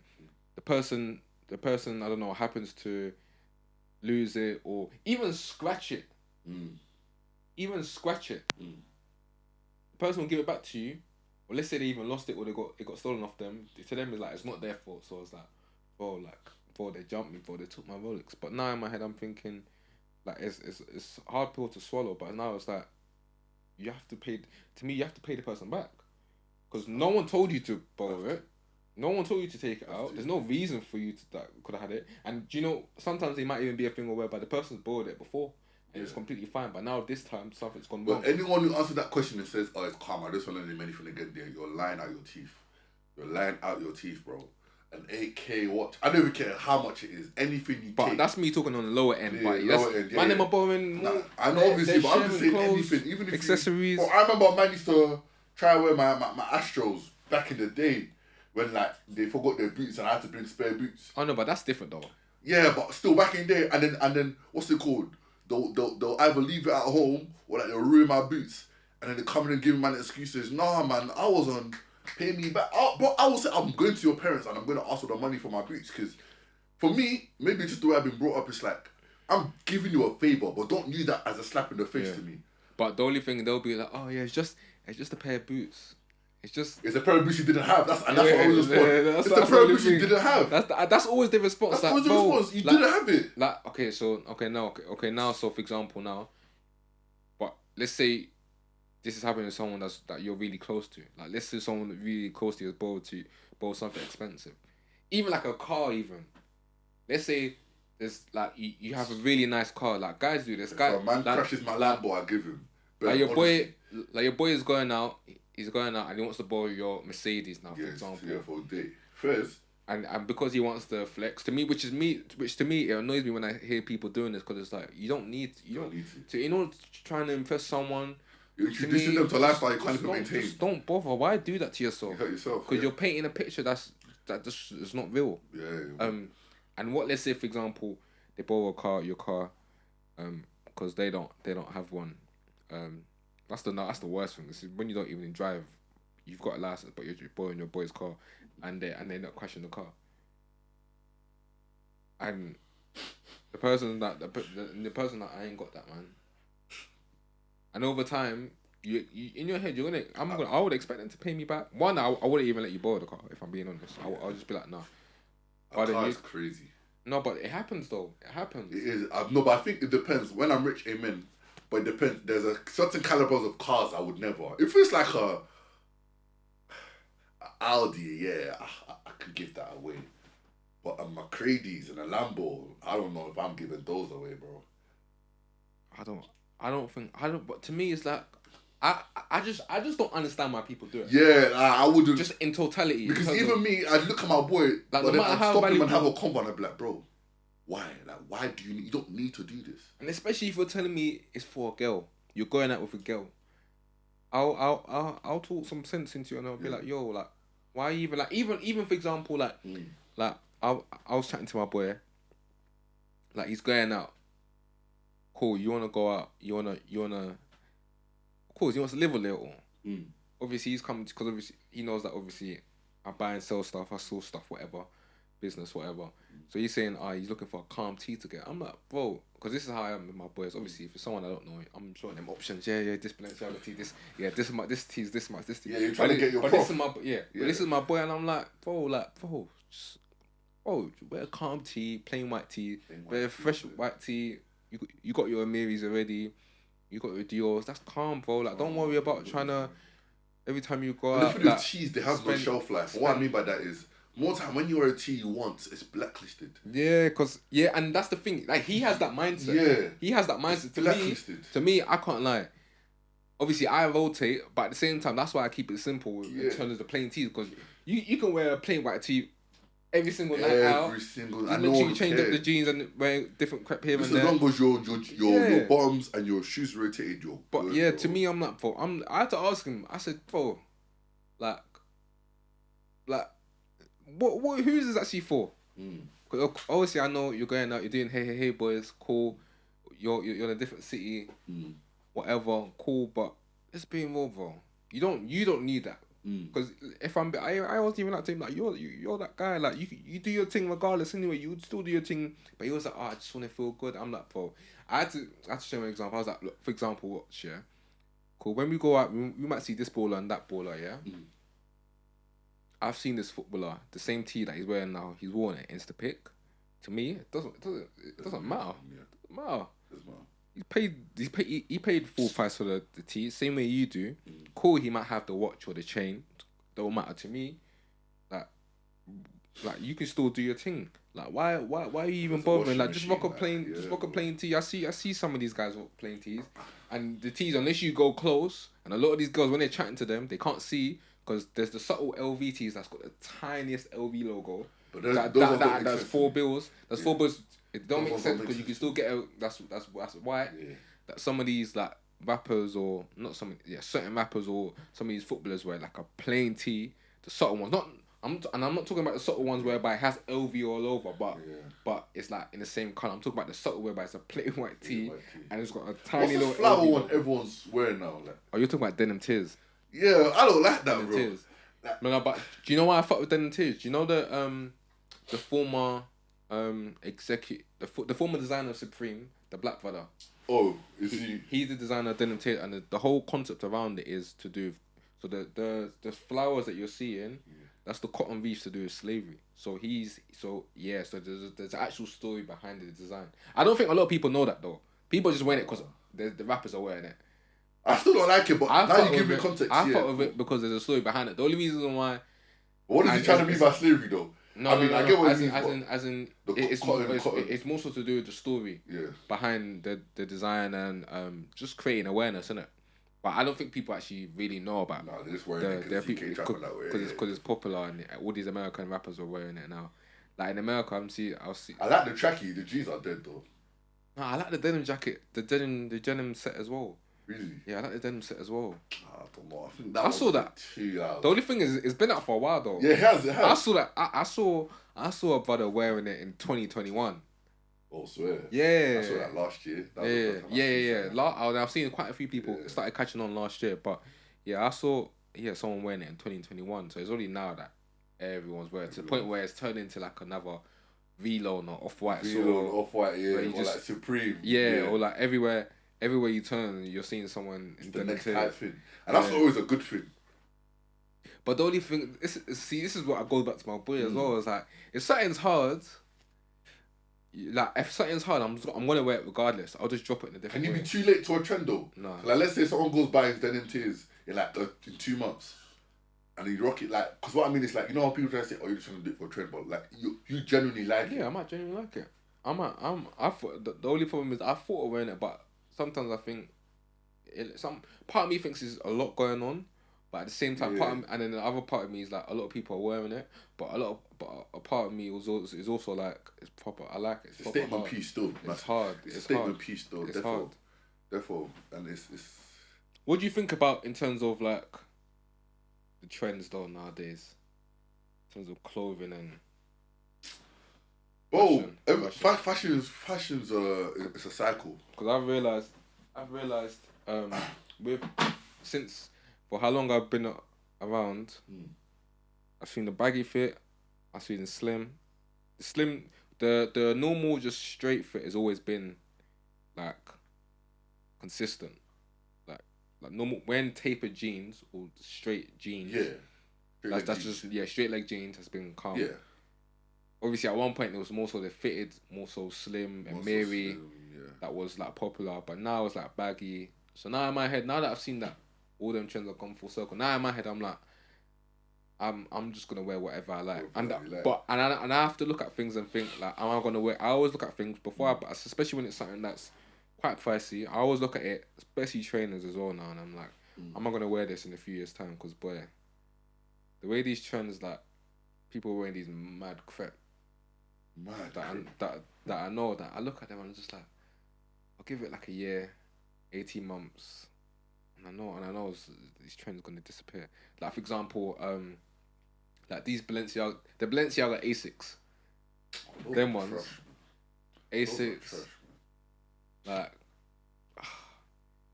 The person, I don't know, happens to lose it or even scratch it. Even scratch it. The person will give it back to you, or let's say they even lost it or it got stolen off them. To them, it's like it's not their fault. So it's like, before they jumped me, before they took my Rolex. But now in my head, I'm thinking, like it's hard pill to swallow. But now it's like, you have to pay. To me, you have to pay the person back, because no one told you to borrow it. No one told you to take it out. There's no reason for you to that could have had it. And do you know, sometimes it might even be a thing whereby the person's borrowed it before and it's completely fine. But now this time something's gone wrong. But anyone who answers that question and says, "Oh, it's calm, I just want to name anything again," there, you're lying out your teeth. You're lying out your teeth, bro. An 8K watch. I don't even care how much it is. Anything you but take. that's me talking on the lower end. Yeah, but lower end, yeah. Man, them are borrowing. Nah, I know, obviously, but I'm just saying clothes, anything. Even if accessories. I remember man used to try and wear my Astros back in the day when like they forgot their boots and I had to bring spare boots. Oh no, but that's different though. Yeah, but still back in there, and then what's it called? They'll either leave it at home or like they'll ruin my boots, and then they come in and give me man excuses. Nah, man, I was on. Pay me back. But I will say I'm going to your parents and I'm going to ask for the money for my boots, because for me, maybe just the way I've been brought up, it's like, I'm giving you a favour, but don't use that as a slap in the face to me. But the only thing, they'll be like, oh yeah, it's just a pair of boots. It's a pair of boots you didn't have. That's what I was response. It's a pair of boots you didn't have. That's always the response. That's always the response. You didn't have it. Like okay now. So for example now, but let's say this is happening to someone that you're really close to. Like let's say someone that really close to you has borrowed something expensive, even like a car. Even let's say there's like you have a really nice car. Like guys do this. If a man crashes my Lambo, I give him. Like your boy is going out. He's going out and he wants to borrow your Mercedes now, for example. Yeah, for a day. First. And because he wants to flex, to me, which to me, it annoys me when I hear people doing this, because it's like, you don't need to. In order to try and impress someone, you're introducing them to a lifestyle you can't even maintain. Just don't bother. Why do that to yourself? You hurt yourself. Because you're painting a picture that just is not real. Yeah. And what, let's say, for example, they borrow your car, because they don't have one. That's the worst thing. This is when you don't even drive. You've got a license, but you're borrowing your boy's car, and they're not crashing the car. and the person that the person that I ain't got that, man. And over time, you in your head, I would expect them to pay me back. One, I wouldn't even let you borrow the car if I'm being honest. I'll just be like, nah. A car is crazy. No, but it happens though. It happens. It is. No, but I think it depends. When I'm rich, amen. But it depends. There's a certain calibers of cars I would never. If it's like a Audi, yeah, I could give that away. But a Mercedes and a Lambo, I don't know if I'm giving those away, bro. But to me, it's like I just don't understand why people do it. Yeah, I wouldn't. Just in totality. Because even me, I'd look at my boy, like, but then I'd stop him and have a convo and I'd be like, bro, why? Like, why do you don't need to do this? And especially if you're telling me it's for a girl, you're going out with a girl. I'll talk some sense into you and I'll be like, yo, like, why even like even for example, like I was chatting to my boy, like he's going out. Cool, you wanna go out, you wanna of course he wants to live a little. Obviously he's coming because obviously he knows that obviously I buy and sell stuff, I sell stuff, whatever, business, whatever. So he's saying, he's looking for a calm tea to get. I'm like, bro, because this is how I am with my boys. Obviously, for someone I don't know, I'm showing them options. Yeah, this Balenciaga tea, this tea's this much, this tea. Yeah, you're trying to get your But this is my boy, and I'm like, bro, wear a calm tea, plain white tea, wear fresh white tea. You got your Amiris already, you got your Dior's. That's calm, bro. Like, don't worry about trying to. Every time you go out, the teas, they have no shelf life. What I mean by that is, more time when you wear a tea you want, it's blacklisted. Yeah, and that's the thing. Like, he has that mindset. Yeah, he has that mindset. To me, I can't lie. Obviously, I rotate, but at the same time, that's why I keep it simple in terms of the plain teas. Because you can wear a plain white tee every single night out. Every single. I know. You change up the jeans and wear different crap here and there. As long as your bottoms and your shoes rotated, But good, yeah, bro. To me, I'm like, bro. I had to ask him. I said, bro, like, what? Who's this actually for? Because obviously, I know you're going out. You're doing hey boys, cool. You're in a different city, whatever, cool. But let's be real, bro. You don't need that. Because if I wasn't even like to him, like, you're that guy, like, you do your thing regardless anyway, you would still do your thing. But he was like, I just want to feel good. I'm like, bro, I had to show him an example. I was like, look, for example, watch, yeah, cool, when we go out, we might see this baller and that baller, yeah. I've seen this footballer, the same tee that he's wearing now, he's worn it Instapic. To me, it doesn't matter. It doesn't matter. He paid full price for the tee, same way you do. Cool, he might have the watch or the chain. Don't matter to me. Like you can still do your thing. Like why are you even bothering? Like just rock a plain tee. I see some of these guys rock plain tees, and the tees, unless you go close, and a lot of these girls when they're chatting to them, they can't see because there's the subtle LV tees that's got the tiniest LV logo. But that's 4 bills. That's 4 bills. It don't make sense because you can still get that's why that some of these like rappers or not certain rappers or some of these footballers wear like a plain tee, the subtle ones. I'm not talking about the subtle ones whereby it has LV all over, but it's like in the same colour. I'm talking about the subtle whereby it's a plain white tee and it's got a tiny little. What's the flower LV one everyone's wearing now? Like? Oh, you're talking about denim tears? Yeah, I don't like that, denim bro. Tears. No, but do you know why I fuck with denim tears? Do you know the former the former designer of Supreme, the black brother? Oh, is he? He's the designer of denim tears, and the whole concept around it is to do. So the flowers that you're seeing, that's the cotton reefs to do with slavery. So there's an actual story behind the design. I don't think a lot of people know that though. People just wearing it because the rappers are wearing it. I still don't like it, but now you give me context. I thought of it because there's a story behind it. The only reason why. What is he trying to mean by slavery though? I get what you mean. It's more so to do with the story behind the design and just creating awareness, innit? But I don't think people actually really know about. No, they're just wearing it because it's popular and all these American rappers are wearing it now. Like in America, I'll see. I like the trackie. The G's are dead though. No, I like the denim jacket, the denim set as well. Really? Yeah, I like the denim set as well. I don't know. I think that I saw that. Too loud. The only thing is, it's been out for a while though. Yeah, it has. I saw that. I saw a brother wearing it in 2021. Oh, swear. Yeah. I saw that last year. I've seen quite a few people started catching on last year, but I saw someone wearing it in 2021. So it's only now that everyone's wearing it to the point where it's turned into like another V-Lone or Off-White. Off-White, yeah. Or like Supreme. Yeah, or like everywhere you turn, you're seeing someone It's in the next Denim type thing. And that's always a good thing. But the only thing, this is what I go back to my boy as well. Is like, if something's hard, I'm gonna wear it regardless. I'll just drop it in a different Can you way. be too late to a trend though? No. Like, let's say someone goes by his denim tears in like in 2 months, and you rock it like. Because what I mean is like, you know how people try to say, "Oh, you're just trying to do it for a trend," but like you genuinely like it. Yeah, I might genuinely like it. I thought the only problem is I thought of wearing it, but sometimes I think some part of me thinks there's a lot going on. But at the same time, and then the other part of me is like a lot of people are wearing it, but a part of me is also like it's proper. I like it. It's a statement piece still. It's hard. It's a statement piece still. It's hard. Therefore, and it's. What do you think about in terms of like the trends though nowadays, in terms of clothing and? Fashion's it's a cycle. Because I've realized since. For how long I've been around, I've seen the baggy fit, I've seen the slim. The normal just straight fit has always been like consistent. Like normal wearing tapered jeans or straight jeans. Yeah. Straight leg jeans has been calm. Yeah. Obviously at one point it was more so the fitted, more so slim and Mary that was like popular, but now it's like baggy. So now in my head, now that I've seen that all them trends have come full circle. Now in my head, I'm like, I'm just gonna wear whatever I like, I have to look at things and think like, am I gonna wear? I always look at things before, but especially when it's something that's quite pricey. I always look at it, especially trainers as well now, and I'm like, am I gonna wear this in a few years' time? Because boy, the way these trends like people are wearing these mad crap, that I know that I look at them and I'm just like, I'll give it like a year, 18 months. And I know these trends gonna disappear. Like for example, like these the Balenciaga Asics, them ones, Asics, like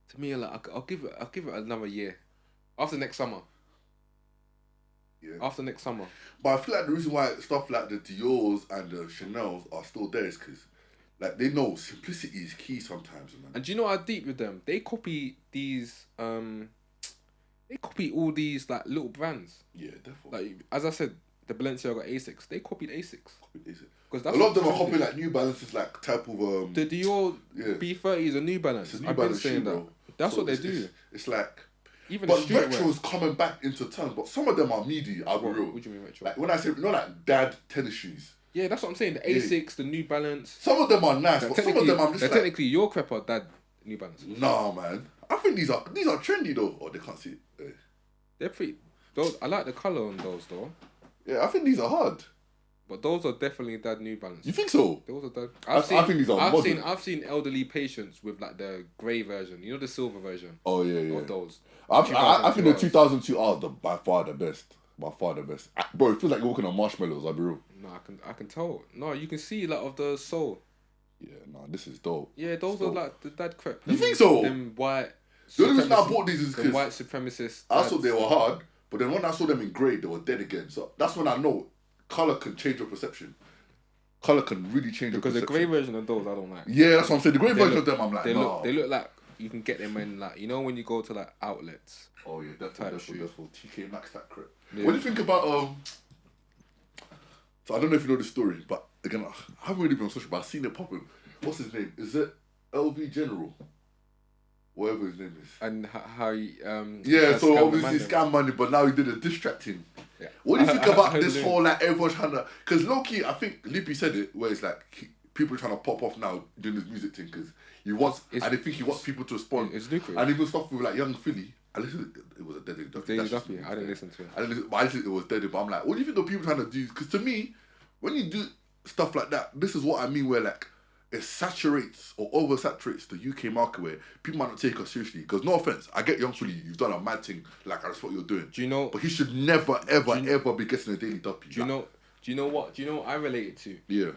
to me, like I'll give it another year, after next summer. Yeah. After next summer. But I feel like the reason why stuff like the Dior's and the Chanel's are still there is because, like, they know simplicity is key sometimes, man. And do you know how deep with them? They copy these, they copy all these, like, little brands. Yeah, definitely. Like, as I said, the Balenciaga Asics, they copied Asics. Because a lot of them are copying, like, New Balances, like, type of... The Dior B30 is a New Balance. It's a New Balance shoe, bro. That's what they do. It's like... Even but retro's coming back into terms, but some of them are meaty, I'll be real. What do you mean retro? Like, when I say, you know, like, dad tennis shoes. Yeah, that's what I'm saying. The Asics, the New Balance. Some of them are nice, but some of them I'm just like... Technically, your crep are dad New Balance. Nah, man. I think these are trendy, though. Oh, they can't see it. Hey. They're pretty... Those, I like the colour on those, though. Yeah, I think these are hard. But those are definitely dad New Balance. You think so? Those are dad... I think these are modern. I've seen elderly patients with, like, the grey version. You know the silver version? Oh, yeah. Of those. I think the 2002 are by far the best. By far the best. Bro, it feels like you're walking on marshmallows, I'll be real. No, I can tell. No, you can see like of the sole. Yeah, no, this is dope. Yeah, those are like the dad crap. You think so? Them white. The only reason I bought these is because white supremacists. I thought they were hard, but then when I saw them in grey, they were dead again. So that's when I know colour can change your perception. Colour can really change your perception. Because the grey version of those I don't like. Yeah, that's what I'm saying. The grey version of them, I'm like, they look like you can get them in like, you know when you go to like outlets. Oh yeah, definitely. TK Maxx, that crap. Yeah. What do you think about so I don't know if you know the story, but again, I haven't really been on social, but I've seen it popping. What's his name? Is it LV General? Whatever his name is. And how he yeah, so obviously scam money, but now he did a diss track thing. Yeah. What do you think about this whole like everyone's trying to? Because low key, I think Lippy said it, where it's like people are trying to pop off now doing this music thing because he wants, and I think he wants people to respond. It's lucrative. And even stuff with like Young Philly. I listened. It was a Dead Duffy. I didn't listen to it. I listened. It was Dead. But I'm like, what do you think the people trying to do? Because to me, when you do stuff like that, this is what I mean. Where like it saturates or oversaturates the UK market, where people might not take us seriously. Because no offense, I get Young Philly. You've done a mad thing. Like I respect what you're doing. Do you know? But he should never, ever be getting a Daily Duppy. Do you know what I relate it to? Yeah.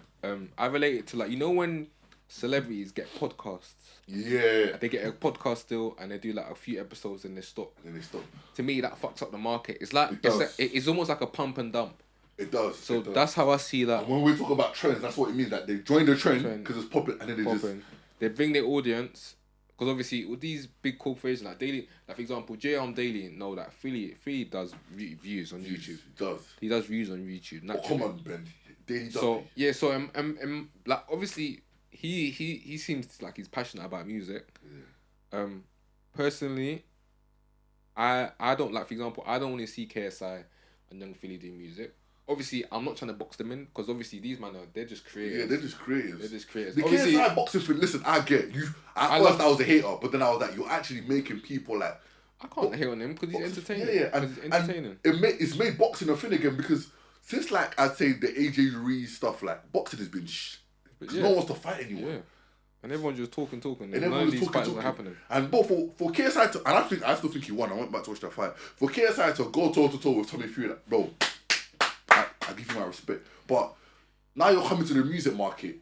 I relate it to like, you know when celebrities get podcasts. Yeah. They get a podcast deal and they do like a few episodes and they stop. And then they stop. To me, that fucks up the market. It's like it's almost like a pump and dump. It does. So it does. that's how I see that. And when we talk about trends, that's what it means. That they join the trend because it's popping, and then they bring their audience. Because obviously, with these big corporations like Daily, like for example, Daily know that Philly does views on YouTube. He does views on YouTube. Naturally. Oh, come on, Ben. Daily does. So yeah, so like obviously he seems like he's passionate about music. Yeah. Personally, I don't like, for example, I don't want to see KSI and Young Philly do music. Obviously, I'm not trying to box them in because obviously these men they're just creators. Yeah, they're just creators. The obviously, KSI boxing thing. Listen, I get you. At first, I was a hater, but then I was like, you're actually making people like. I can't hate on him because he's entertaining. Yeah, and he's entertaining. It's made boxing a thing again because since like I'd say the AJ Ruiz stuff, like boxing has been no one wants to fight anymore. Yeah. And everyone's just talking. And none of these fights are happening. And but for KSI to, and I still think he won. I went back to watch that fight. For KSI to go toe to toe with Tommy Fury, like, bro. I give you my respect. But now you're coming to the music market.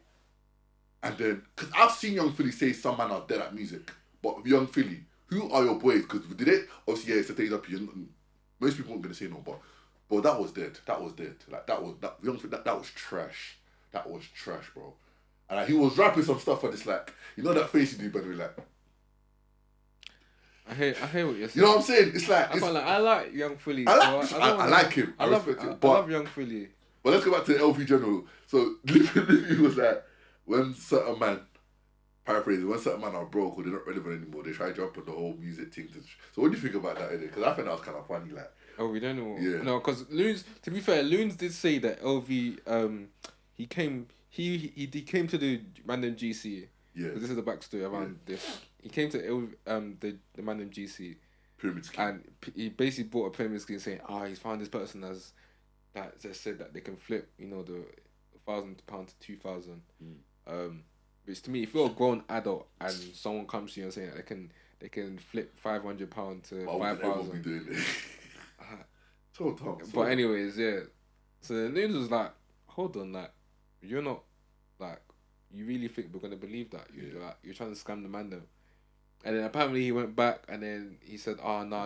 And then, because I've seen Young Philly say some man are dead at music. But Young Philly, who are your boys? Because did it? Obviously, yeah, it's a thing up. Most people weren't going to say no, but that was dead. That was dead. Like, that was trash. That was trash, bro. And like, he was rapping some stuff and it's like, you know that face you do, but like... I hear what you're saying. You know what I'm saying? It's like... I like Young Philly. I like him. I respect him. But, I love Young Philly. But let's go back to the LV General. So, Livy was like, when certain man, paraphrasing, when certain man are broke or they're not relevant anymore, they try to jump on the whole music thing. So what do you think about that, innit? Because I think that was kind of funny, like... Oh, we don't know. Yeah. No, because Loons, to be fair, Loons did say that LV, he came to the random GC. Yeah. This is the backstory around this. He came to the random GC. Pyramid scheme. And he basically bought a pyramid scheme saying, he's found this person that just said that they can flip, the £1,000 to 2,000. Which to me, if you're a grown adult and someone comes to you and saying that they can flip £500 to 5,000. So dumb. But anyways, yeah. So the news was like, hold on, like, you're not, like, you really think we're gonna believe that? You're trying to scam the man though. And then apparently he went back and then he said,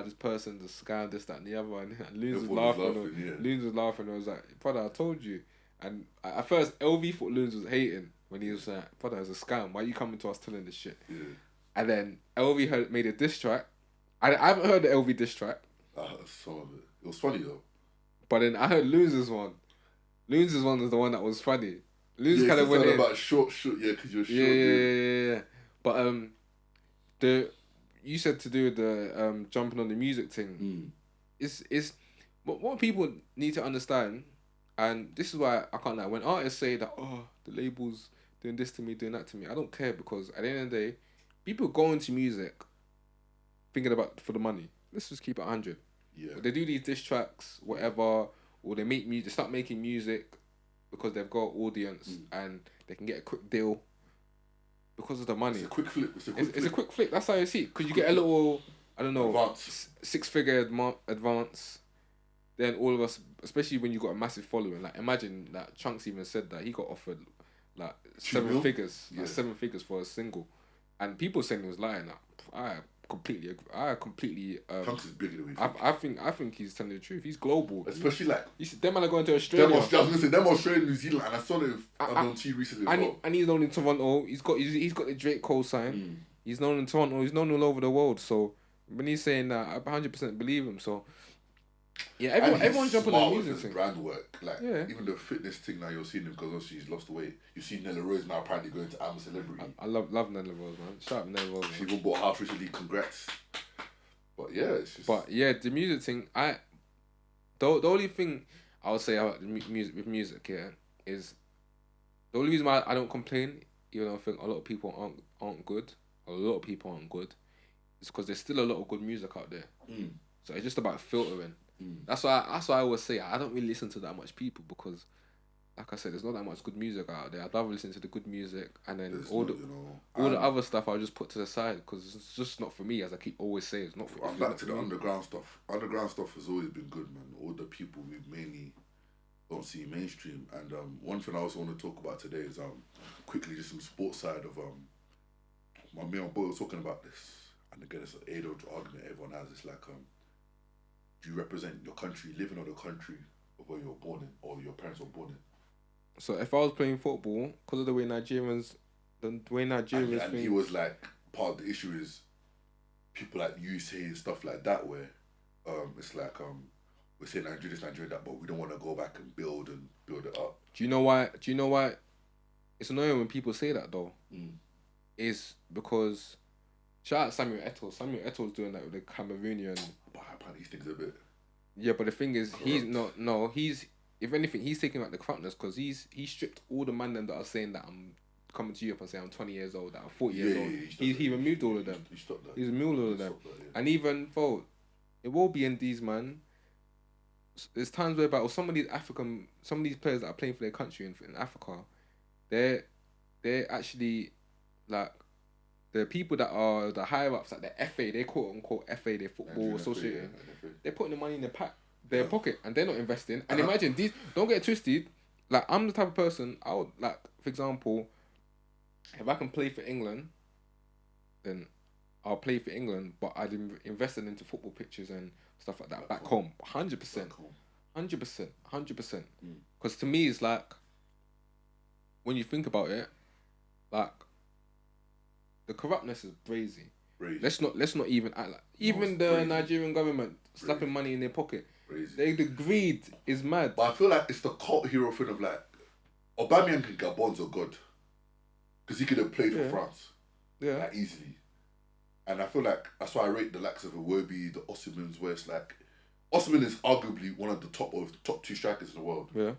this person's a scam, this, that, and the other one. And Loons was laughing. Loons was laughing. I was like, brother, I told you. And at first, LV thought Loons was hating when he was like, brother, it's a scam. Why are you coming to us telling this shit? Yeah. And then LV made a diss track. I haven't heard the LV diss track. I heard some of it. It was funny though. But then I heard Loons' one. Loons' one was the one that was funny. Loons kind of went in about short, yeah, because you're short. Yeah. But you said to do with the jumping on the music thing. It's what people need to understand, and this is why I can't when artists say that the label's doing this to me, doing that to me. I don't care because at the end of the day, people go into music thinking about for the money. Let's just keep it 100. Yeah. They do these diss tracks, whatever, or they make music. They start making music because they've got audience and they can get a quick deal because of the money. It's a quick flip. It's a quick flip. That's how you see it. Because you get a little, I don't know, advance. 6-figure advance. Then all of us, especially when you got a massive following, like imagine that Chunks even said that he got offered like 7 figures, yeah. like 7 figures for a single, and people saying he was lying. Like, I completely agree. Chunks is bigger than me. I think he's telling the truth. He's global. Especially like them man are going to Australia. Them Australia, New Zealand, and I saw it on TV recently as well. And he's known in Toronto. He's got the Drake cosign. He's known in Toronto. He's known all over the world. So when he's saying that, I 100% believe him. So yeah, everyone jumping on the music thing. Brand work, like even the fitness thing now you're seeing him because obviously he's lost weight. You see Nella Rose now apparently going to I'm a Celebrity. I love Nella Rose, man. Shout out Nella Rose. She even bought a house recently. Congrats. But yeah, it's just. But yeah, the music thing. The only thing I would say about the music, is the only reason why I don't complain, even though I think a lot of people aren't good. Is because there's still a lot of good music out there. So it's just about filtering. That's why I always say I don't really listen to that much people because, like I said, there's not that much good music out there. I'd rather listen to the good music and then all the other stuff I'll just put to the side because it's just not for me. As I keep always saying, it's not for. I'm back to the underground stuff. Underground stuff has always been good, man. All the people we mainly don't see mainstream. And one thing I also want to talk about today is quickly just some sports side of my boy was talking about this, and again it's an age-old argument everyone has. It's like do you represent your country, living on the country, of where you were born in or your parents were born in. So if I was playing football, because of the way Nigerians And think, he was like, part of the issue is people like you saying stuff like that where it's like we're saying Nigeria this, Nigeria that, but we don't want to go back and build it up. Do you know why? It's annoying when people say that though. Is because shout out Samuel Eto'o. Samuel Eto'o's doing that with the Cameroonian. But apparently these things a bit. Yeah, but the thing is, corrupt. he's not. No, he's if anything, he's taking out the corruptness because he stripped all the man them that are saying that I'm coming to Europe and saying I'm 20 years old, that I'm 40 years old. He removed all of them. He stopped that. He's removed all of them. And even though it will be in these man. There's times whereby some of these players that are playing for their country in Africa, they're actually like the people that are the higher ups, like the FA, they quote unquote FA, their football association, they're putting the money in their pocket and they're not investing. And imagine these, don't get it twisted, like I'm the type of person, I would like, for example, if I can play for England, then I'll play for England, but I'd invested into football pitches and stuff like that back home. 100%. 100%. Because to me, it's like, when you think about it, like, the corruptness is brazy. Let's not even act like, even the Nigerian government slapping money in their pocket. The greed is mad. But I feel like it's the cult hero thing of like, Aubameyang can get bonds or God. Because he could have played for France. Yeah. Like, easily. And I feel like that's why I rate the likes of Iwobi, the Osimhen's, where it's like Osimhen is arguably one of the top two strikers in the world. Yeah.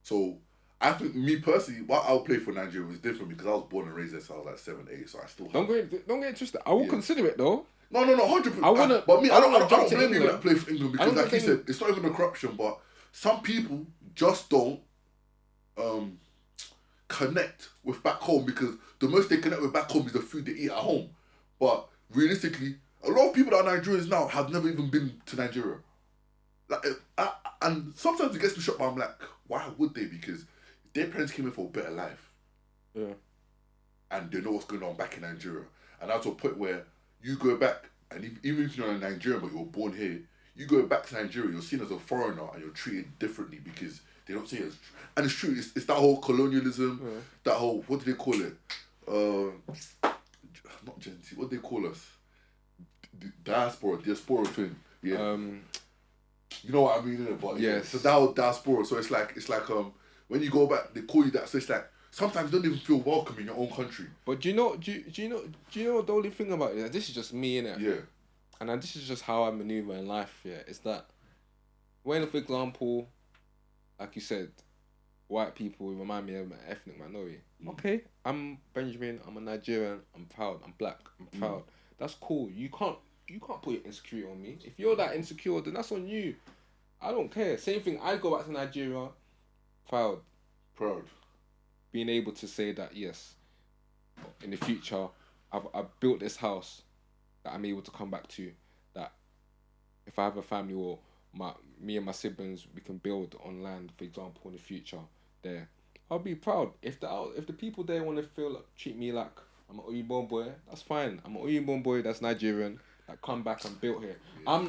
So I think me personally, what I'll play for Nigeria was different because I was born and raised there, so I was like 7, 8, so I still have... Don't get interested. I will consider it though. No, 100%. I wouldn't. But me, I don't jump to blame people England. that play for England because, like you said, it's not even a corruption, but some people just don't connect with back home because the most they connect with back home is the food they eat at home. But realistically, a lot of people that are Nigerians now have never even been to Nigeria. Like, and sometimes it gets me shocked, but I'm like, why would they? Because their parents came in for a better life. Yeah. And they know what's going on back in Nigeria. And that's a point where you go back, and even if you're a Nigerian but you were born here, you go back to Nigeria, you're seen as a foreigner and you're treated differently because they don't see it as... And it's true, it's that whole colonialism, that whole, what do they call it? Not Gen Z, what do they call us? Diaspora thing. Yeah. You know what I mean, innit? But yes. So that whole diaspora. So it's like when you go back, they call you that. So it's like sometimes you don't even feel welcome in your own country. But do you know the only thing about it? This is just me, innit? Yeah. And this is just how I maneuver in life. Yeah, it's that when, for example, like you said, white people remind me of an ethnic minority. Okay, I'm Benjamin. I'm a Nigerian. I'm proud. I'm black. I'm proud. That's cool. You can't put your insecurity on me. If you're that insecure, then that's on you. I don't care. Same thing. I go back to Nigeria, proud. Being able to say that yes, in the future, I've built this house that I'm able to come back to. That if I have a family or me and my siblings, we can build on land, for example, in the future. There, I'll be proud. If the people there want to treat me like I'm an Oyibo boy, that's fine. I'm an Oyibo boy that's Nigerian that come back and built here. Yeah.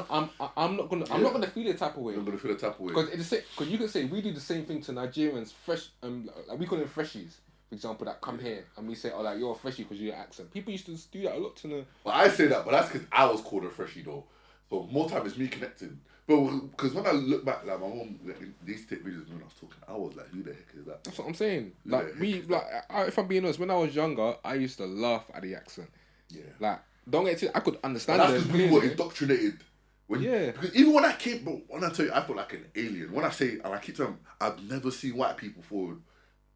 I'm not gonna feel the type of way. I'm gonna feel the type of way. Because you can say we do the same thing to Nigerians, fresh like we call them freshies, for example, that come here and we say, oh, like, you're a freshie because of your accent. People used to do that a lot to the... But I say that, but that's because I was called a freshie though. So more time it's me connecting. But because when I look back, like my mom, these take videos when I was talking, I was like, who the heck is that? That's what I'm saying. If I'm being honest, when I was younger, I used to laugh at the accent. Yeah. Like, don't get to... I could understand that. That's because we were indoctrinated. Because even when I came, bro, when I tell you, I felt like an alien. When I say, and I keep telling them, I've never seen white people for...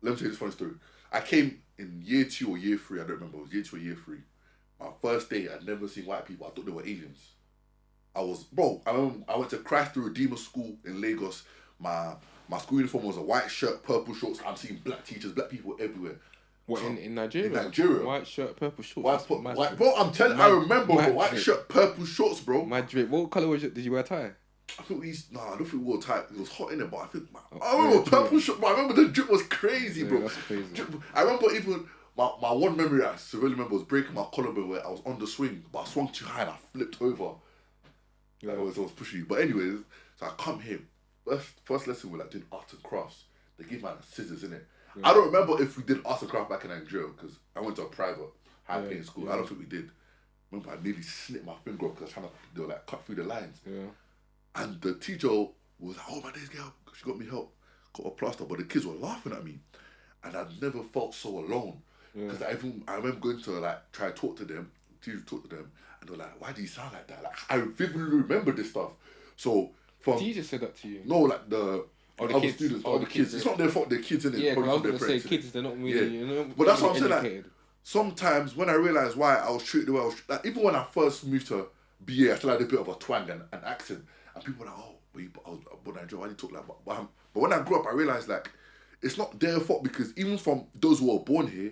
Let me tell you this funny story. I came in year 2 or year 3, I don't remember, it was year 2 or year 3. My first day, I'd never seen white people. I thought they were aliens. I went to Christ the Redeemer School in Lagos. My school uniform was a white shirt, purple shorts. I'm seeing black teachers, black people everywhere. What, in Nigeria? In Nigeria. White shirt, purple shorts. Bro, I'm telling you, I remember white shirt, purple shorts, bro. Madrid. What colour did you wear a tie? I don't think we wore a tie. It was hot in it, but I remember purple shirt, but I remember the drip was crazy, bro. That's crazy. I remember even my one memory I severely remember was breaking my collarbone where I was on the swing, but I swung too high and I flipped over. It was pushy. But anyways, so I come here, first lesson we like doing art and crafts. They give man scissors in it. Yeah. I don't remember if we did art and craft back in Nigeria because I went to a private high-paying school. Yeah. I don't think we did. Remember, I nearly snipped my finger off because I was trying to like cut through the lines. Yeah. And the teacher was like, "Oh my days, girl, she got me help, got a plaster." But the kids were laughing at me, and I'd never felt so alone because I remember going to like try to talk to them, teacher talk to them, and they're like, "Why do you sound like that?" Like I vividly remember this stuff. So from Teacher said that to you. no, like the other kids. students, Oh, the the kids. kids, It's yeah. not their fault. They're kids in it. Yeah, because I was going gonna say kids, they're not really, you know. But that's what I'm saying. educated. Like, sometimes when I realised why I was treated the way I was, like, even when I first moved to BA, I still had a bit of a twang and an accent, and people were like, "Oh, but I was born in Nigeria. Why do you talk like that?" But when I grew up, I realised like it's not their fault because even from those who were born here,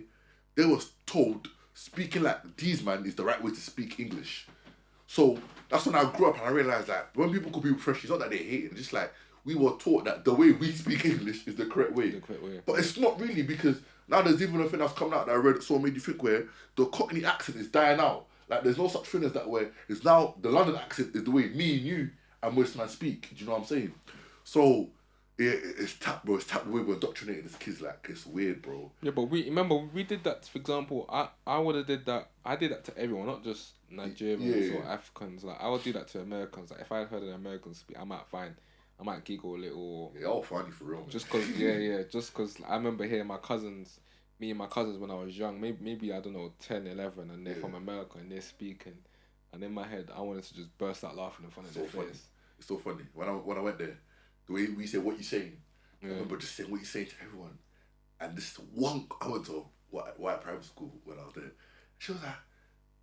they was told speaking like these man is the right way to speak English. So that's when I grew up and I realised that when people call people fresh, it's not that they hate it. It's just like we were taught that the way we speak English is the correct way. The correct way. But it's not really because now there's even a thing that's coming out that I read so made you think where the Cockney accent is dying out. Like there's no such thing as that where it's now the London accent is the way me and you and Westman speak. Do you know what I'm saying? So it's tapped, bro. It's tapped the way we're indoctrinated as kids. Like it's weird, bro. Yeah, but we did that. For example, I would have did that. I did that to everyone, not just Nigerians or Africans. Like I would do that to Americans. Like if I heard an American speak, I might giggle a little. Yeah, all funny for real. Just cause, just cause I remember hearing me and my cousins when I was young, maybe I don't know, 10, 11, and they're from America and they're speaking, and in my head I wanted to just burst out laughing in front of their face. It's so funny. When I went there, the way we say what you saying, I remember just saying what you saying to everyone. And this one, I went to white private school when I was there. She was like,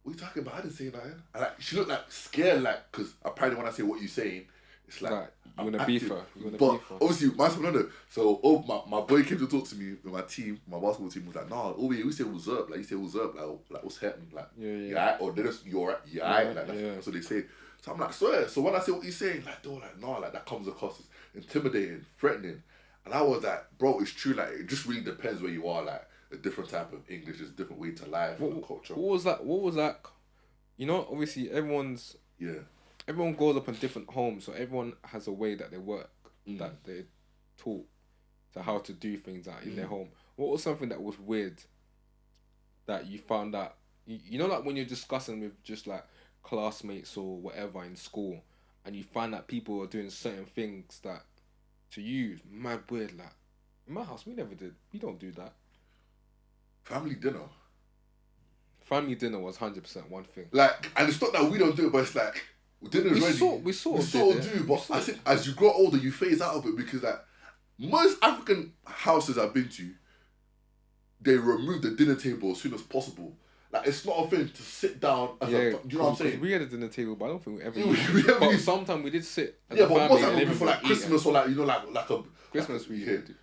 "What are you talking about? I didn't say nothing." And like she looked like scared, like because apparently when I say what you saying, it's like you wanna beef her. But obviously, my son, so my boy came to talk to me with my team. My basketball team was like, "No, we say what's up. Like you say what's up. Like what's happening? Like yeah, or they just you're right. Like that's what they say." So I'm like, "Swear." So when I say what you saying, like they're like, "No, like that comes across as intimidating, threatening." And I was like, "Bro, it's true. Like it just really depends where you are. Like a different type of English is a different way to life and culture." What was that? You know, obviously everyone grows up in different homes, so everyone has a way that they work, that they're taught to how to do things out in their home. What was something that was weird that you found out? You know, like when you're discussing with just like classmates or whatever in school, and you find that people are doing certain things that to you mad weird. Like in my house, we never did. We don't do that. Family dinner was 100% one thing. Like, and it's not that we don't do it, but it's like dinner's ready. We sort of do, but I think as you grow older, you phase out of it because like most African houses I've been to, they remove the dinner table as soon as possible. Like it's not a thing to sit down. Do you know what I'm saying? We had a dinner table, but I don't think we ever. But sometimes we did sit. But most time it would be for like Christmas or like like a Christmas. We do.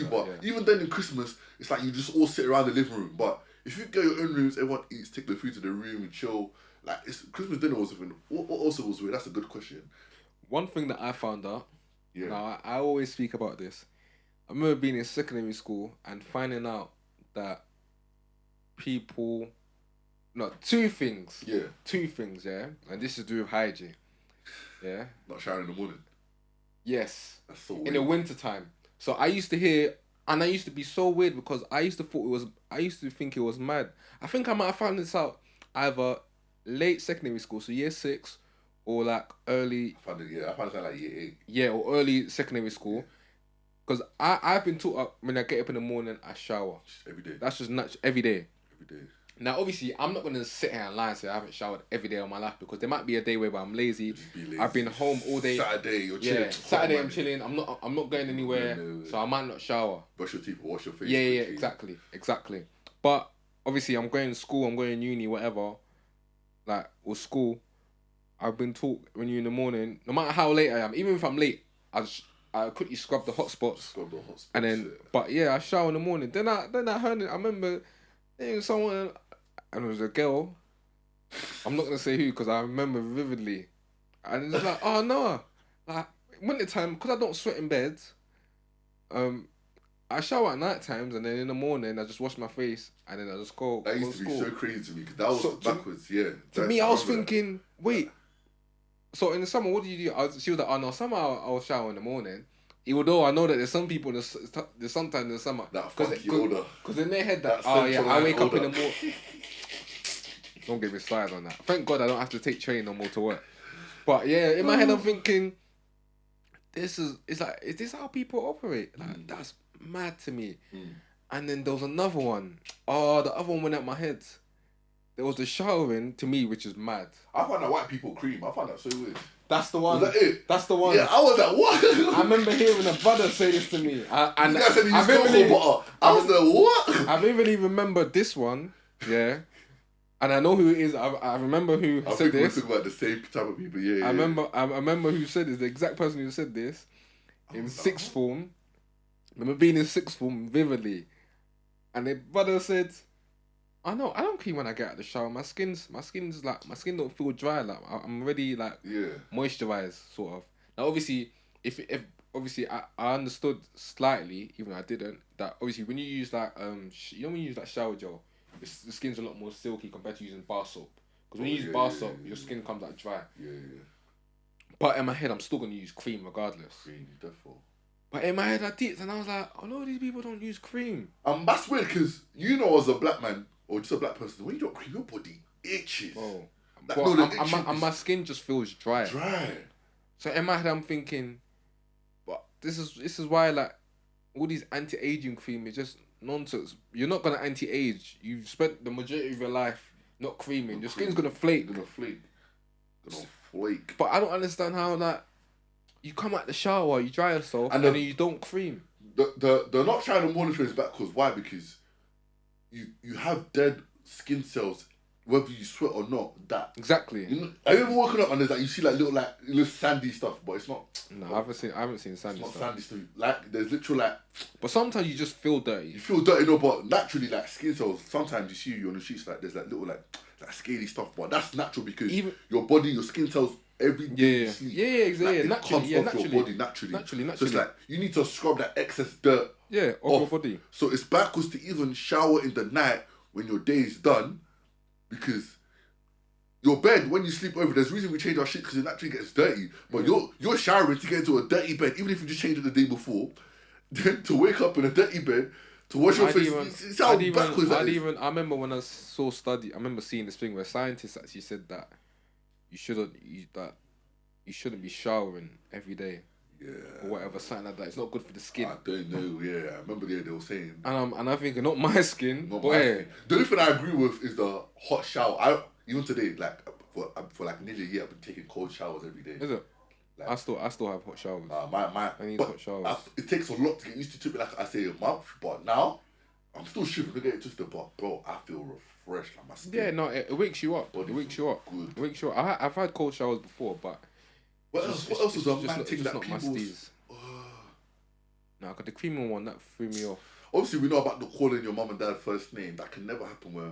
But even then in Christmas, it's like you just all sit around the living room. But if you go your own rooms, everyone eats, take the food to the room and chill. Like Christmas dinner was a thing. What also was weird? That's a good question. One thing that I found out. Yeah. Now I always speak about this. I remember being in secondary school and finding out that people. No, two things. Yeah. And this is to do with hygiene. Yeah. Not showering in the morning. Yes. That's so weird. In the winter time. So I used to hear, and I used to be so weird because I used to think it was mad. I think I might have found this out either late secondary school, so year 6, or like early. I found it like year 8. Yeah, or early secondary school. Because I've been taught when I get up in the morning, I shower. Every day. That's just natural. Every day. Every day. Now, obviously, I'm not going to sit here and lie and say I haven't showered every day of my life because there might be a day where I'm lazy. I've been home all day. Saturday, you're chilling. Yeah, Saturday I'm chilling. I'm not going anywhere, so I might not shower. Brush your teeth, wash your face. Yeah, exactly. But obviously, I'm going to school, I'm going to uni, whatever. Like, or school, I've been taught when you're in the morning, no matter how late I am, even if I'm late, I quickly scrub the hot spots. And then, but yeah, I shower in the morning. Then I heard it. I remember someone. And it was a girl. I'm not gonna say who because I remember vividly. And it's like, oh no, like winter time because I don't sweat in bed. I shower at night times and then in the morning I just wash my face and then I just go. That used to be so crazy to me because that was backwards. To me, I was thinking, wait, So in the summer, what do you do? She was like, oh no, summer I'll shower in the morning. Even though I know that there's some people, there's sometimes in the summer. That funky odor. Because in their head that, That oh yeah, I wake up in odor. the morning. Don't get me started on that. Thank God I don't have to take train no more to work. But yeah, in my head I'm thinking, is this how people operate? Like, that's mad to me. And then there was another one. Oh, the other one went out my head. There was the showering to me, which is mad. I found that white people cream. I found that so weird. That's the one. Was that it? That's the one. Yeah, I was like, what? I remember hearing a brother say this to me. And this guy said he I used cocoa butter. I was like, what? I vividly remember this one, yeah. And I know who it is. I remember who said this. We're talking about the same type of people, yeah. I remember who said this, the exact person who said this in sixth form. I remember being in sixth form vividly. And the brother said, I don't cream when I get out of the shower. My skin don't feel dry. Like I'm already like moisturized, sort of. Now obviously, if I understood slightly, even though I didn't, that obviously when you use like when you use like shower gel, the skin's a lot more silky compared to using bar soap. Because when you use bar soap, your skin comes out dry. Yeah. But in my head, I'm still gonna use cream regardless. Cream, definitely. But in my head, I did, and I was like, a lot of these people don't use cream. That's weird because as a black man or just a black person, when you don't cream, your body itches. Oh, like, my skin just feels dry. Dry. So in my head, I'm thinking, but this is why like all these anti-aging cream is just nonsense. You're not gonna anti-age. You've spent the majority of your life not creaming. Your skin's gonna flake. Gonna flake. But I don't understand how like you come out the shower, you dry yourself, and then you don't cream. The not trying to monitor is back because why? Because you have dead skin cells whether you sweat or not. That exactly. Have you ever woken up and there's like you see like little sandy stuff, but it's not. No, I haven't seen sandy it's stuff. Not sandy stuff. Like there's literal like. But sometimes you just feel dirty. You feel dirty, no, but naturally like skin cells. Sometimes you see you on the sheets like there's like little like scaly stuff, but that's natural because your body, your skin cells. Every day you sleep, exactly. Like, it comes off your body naturally. So it's like you need to scrub that excess dirt off your body. So it's backwards to even shower in the night when your day is done, because your bed when you sleep over, there's a reason we change our shit because it naturally gets dirty. But you're showering to get into a dirty bed, even if you just changed it the day before, then to wake up in a dirty bed to wash your face. It's how backwards that is. I remember when I saw I remember seeing this thing where scientists actually said that. You shouldn't be showering every day. Yeah. Or whatever, something like that. It's not good for the skin. I don't know, I remember they were saying. And I'm thinking, not my skin. Not my skin. The only thing I agree with is the hot shower. Even today, like for like nearly a year, I've been taking cold showers every day. Is it? Like, I still have hot showers. I need hot showers. It takes a lot to get used to. It took me like I say a month, but now I'm still shivering to get it twisted. But bro, I feel refreshed. Like my skin. Yeah, no, it wakes you up. Body it wakes you up. Good. It wakes you up. I've had cold showers before, but what else is a mad thing that not my people? No, cause the creamy one that threw me off. Obviously, we know about the calling your mum and dad first name. That can never happen. Where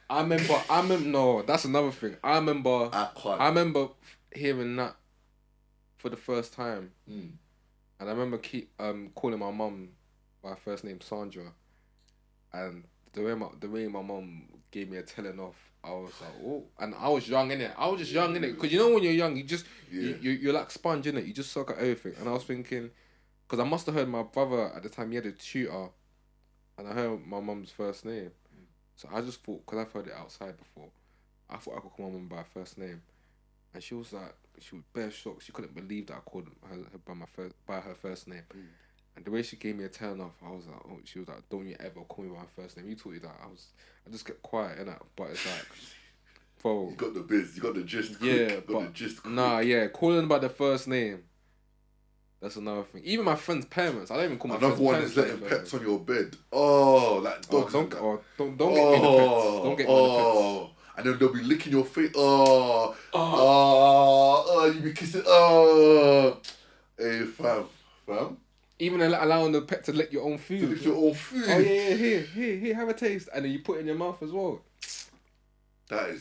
I remember. No, that's another thing. I remember hearing that for the first time, and I remember calling my mum by her first name Sandra, and the way my mum gave me a telling off, I was like, oh, and I was young innit. I was just young innit, because you know when you're young, you just you're like sponge innit. You just suck at everything, and I was thinking, because I must have heard my brother at the time, he had a tutor, and I heard my mum's first name. So I just thought, because I've heard it outside before, I thought I could call my mum by her first name. And she was like, she was bare shocked. She couldn't believe that I called her by her first name. And the way she gave me a turn off, I was like, oh, she was like, don't you ever call me by my first name. You taught you that. I just kept quiet, innit? But it's like, bro. You got the biz, you got the gist. Calling by the first name. That's another thing. Even my friends' parents, I don't even call my friends' parents. Another one is letting pets on your bed. Oh, like dogs. Don't get me on the pets. Don't get me on the pets. And then they'll be licking your face. You be kissing. Hey, fam. Even allowing the pet to lick your own food. To lick your own food. Oh yeah, here, have a taste, and then you put it in your mouth as well. I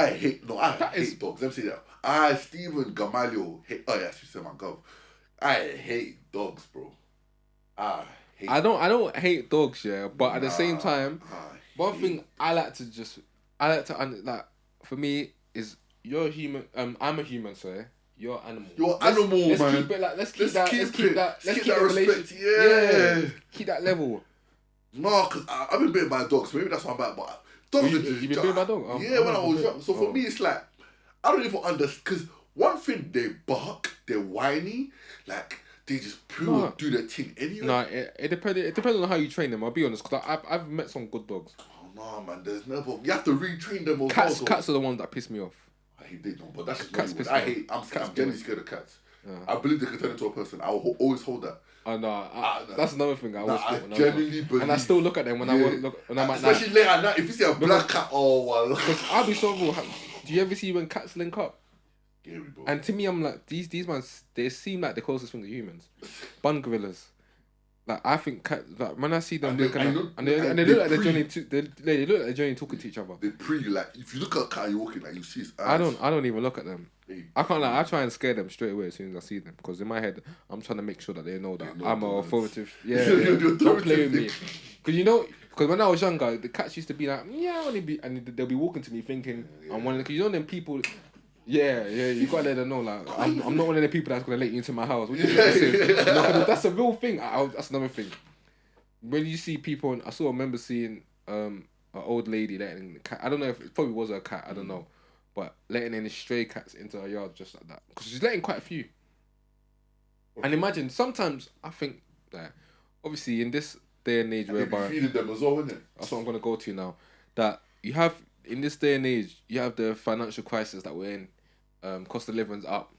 hate dogs. Let me say that. Stephen Gamalio hate. Oh yeah, she said my gov. I hate dogs, bro. I don't hate dogs, yeah, but at the same time, one thing I like to for me is you're a human. I'm a human, sorry. You're an animal. You're an animal, let's man. Keep it like, let's keep that respect. Yeah. Keep that level. No, because I've been bitten by dogs. Maybe that's why I'm back. But dogs you been bitten by a dog? Yeah, when I was young. So for me, it's like, I don't even understand. Because one thing, they bark, they're whiny, like, they just do their thing anyway. No, it depends on how you train them, I'll be honest. Because I've met some good dogs. Oh, no, man. There's never... You have to retrain them. Cats are the ones that piss me off. I hate them, but that's just cats. I'm genuinely scared of cats. I believe they can turn into a person. I will always hold that. That's another thing I always thought. I genuinely believe. And I still look at them when I look when I'm at night. Especially late at night, if you see a black cat, oh well. Because I'll be so real. Do you ever see when cats link up? Scary, bro. And to me, I'm like, these ones, they seem like the closest thing to humans. Bun gorillas. Like, I think cats, like, when I see them linking up, and they look like they're joining they look like they're joining talking to each other. They like, if you look at a cat, you're walking, like, you see his eyes. I don't even look at them. I can't lie, I try and scare them straight away as soon as I see them. Because in my head, I'm trying to make sure that they know that I'm an authoritative. Yeah, don't play with me. Because when I was younger, the cats used to be like, and they'll be walking to me thinking, I'm one of the, because you know them people, you gotta let them know, like, I'm not one of the people that's gonna let you into my house. What do you think that's a real thing. That's another thing. When you see people, I remember seeing an old lady letting the cat, I don't know if it probably was a cat, I don't know, but letting any stray cats into her yard just like that. Because she's letting quite a few. And imagine, sometimes I think that, obviously in this day and age whereby... feeding them as well, isn't it? That's what I'm going to go to now. That you have, in this day and age, you have the financial crisis that we're in. Cost of living's up.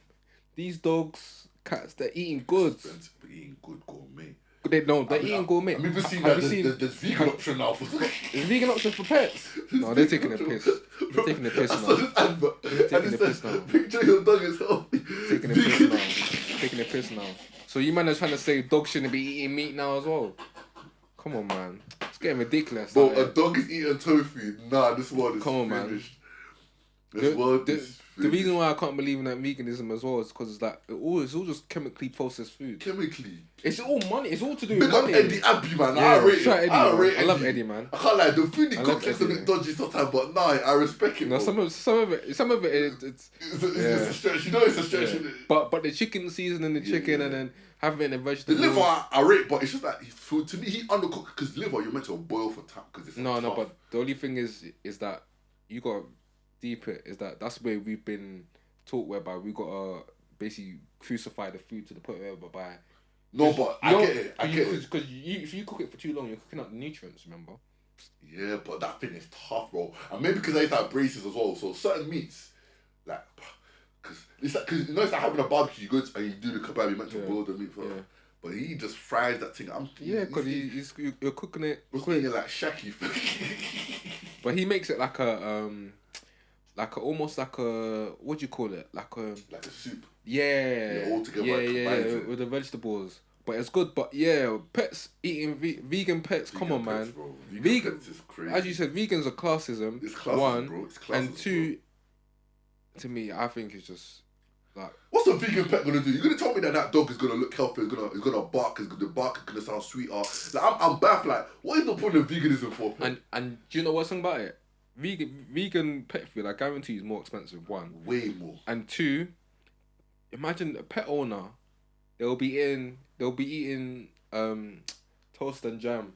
These dogs, cats, they're eating good. They're eating good gourmet. They're eating gourmet. I've even seen that there's vegan option now. There's vegan option for pets. No, they're taking the piss. They're taking the piss now. They're taking the piss now. Picture your dog is healthy. Taking the piss now. Taking the piss now. So you man are trying to say dogs shouldn't be eating meat now as well? Come on, man. It's getting ridiculous. Bro, a dog is eating tofu. Nah, this world is finished. This world is finished. The reason why I can't believe in that veganism as well is because it's like it's all just chemically processed food. Chemically. It's all money. It's all to do with money. Big up Eddie Abbey, man. Yeah, I rate Eddie. I love Eddie, man. I can't lie. The food he cooks is a bit dodgy sometimes, but nah, I respect it. No, some of it, it's a stretch. You know, it's a stretch. Yeah. But the chicken seasoning the chicken and then having the vegetables. The liver I rate, but it's just like food to me. He undercooked because liver you're meant to boil for time because it's no. But the only thing is that you got deep it is that's where we've been taught whereby we gotta basically crucify the food to the point whereby. No, but I get it. Because if you cook it for too long, you're cooking out the nutrients. Remember? Yeah, but that thing is tough, bro. And maybe because I eat that braces as well. So certain meats, like, because it's like it's like having a barbecue. You go and you do the kebab. You meant to boil the meat for. Yeah. But he just fries that thing. Because you're cooking it. We're cooking it like Shaki. But he makes it like almost like a what do you call it? Like a soup. Yeah. All together. With the vegetables. But it's good. But yeah, pets eating vegan pets. Come on, man. Bro. Vegan pets is crazy. As you said, vegans are classism. It's classism, one, bro. It's classism, and two. To me, I think it's just like. What's a vegan pet gonna do? You're gonna tell me that dog is gonna look healthy? It's gonna bark. The bark is gonna sound sweeter. Like I'm baffled. Like, what is the point of veganism for? And do you know what's something about it? Vegan pet food, I guarantee, is more expensive. One, way more. And two, imagine a pet owner. They'll be eating toast and jam.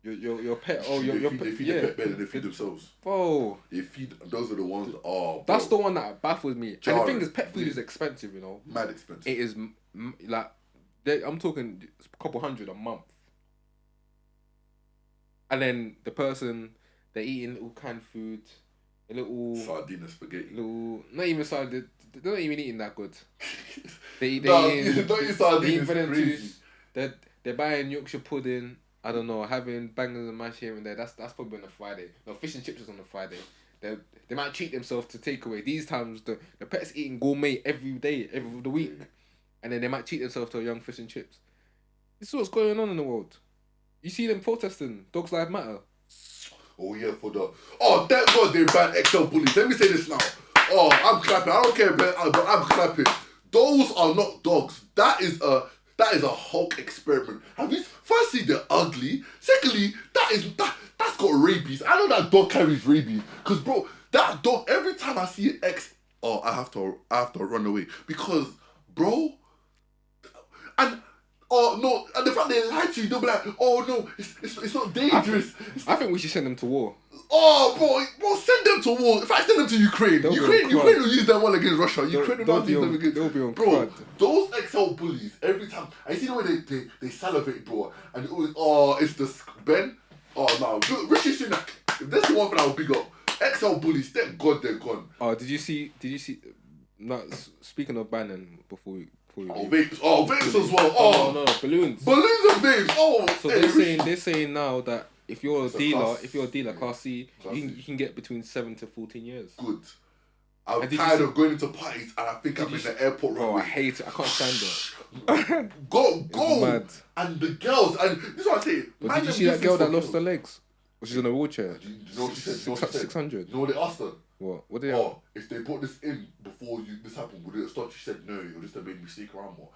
Your pet. Oh, your pet. They feed the pet better than they feed themselves. Oh, they feed. Those are the ones. Oh, that's the one that baffles me. And the thing is, pet food is expensive. You know, mad expensive. It is like I'm talking a couple $100 a month. And then the person, they're eating little canned food, a little sardine and spaghetti. Not even sardine. They're not even eating that good. They eat sardine. Crazy. They're buying Yorkshire pudding. I don't know, having bangers and mash here and there. That's probably on a Friday. No, fish and chips is on a Friday. They might treat themselves to takeaway. These times the pets eating gourmet every day, every the week, and then they might treat themselves to a young fish and chips. This is what's going on in the world. You see them protesting. Dogs Lives Matter. Oh yeah, thank God they banned XL bullies. Let me say this now. Oh, I'm clapping. I don't care, but I'm clapping. Those are not dogs. That is a Hulk experiment. Firstly, they're ugly. Secondly, that's got rabies. I know that dog carries rabies. Because, bro, That dog, every time I see an ex, oh, I have to run away because, bro, and oh no, and the fact they lie to you, they'll be like, oh no, it's not dangerous. I think we should send them to war. Oh, bro, send them to war. If I send them to Ukraine, Ukraine will use them all against Russia. Ukraine will not use them against. They'll be on bro, crud. Those XL bullies, every time, I see the way they salivate, bro, and they always, oh, it's the Ben. Oh, no, Rishi Sunak, if there's the one thing I will big up, XL bullies, thank God they're gone. Oh, did you see, no, speaking of Bannon, before we vapes as well. Oh, no, balloons and vapes. Oh, so hey, they're saying now that if you're a dealer, Class C, you can get between 7 to 14 years. Good. I'm tired of going into parties and I think I'm in the airport runway. Oh, I hate it. I can't stand it. Go. Mad. And the girls, and this is what I say. But did you see that girl that lost her legs? She's in a wheelchair. Do you know what she said? 600. You know what they asked her? What did they ask? If they put this in before this happened, would it stop? She said no, it would just have made me sneak around more.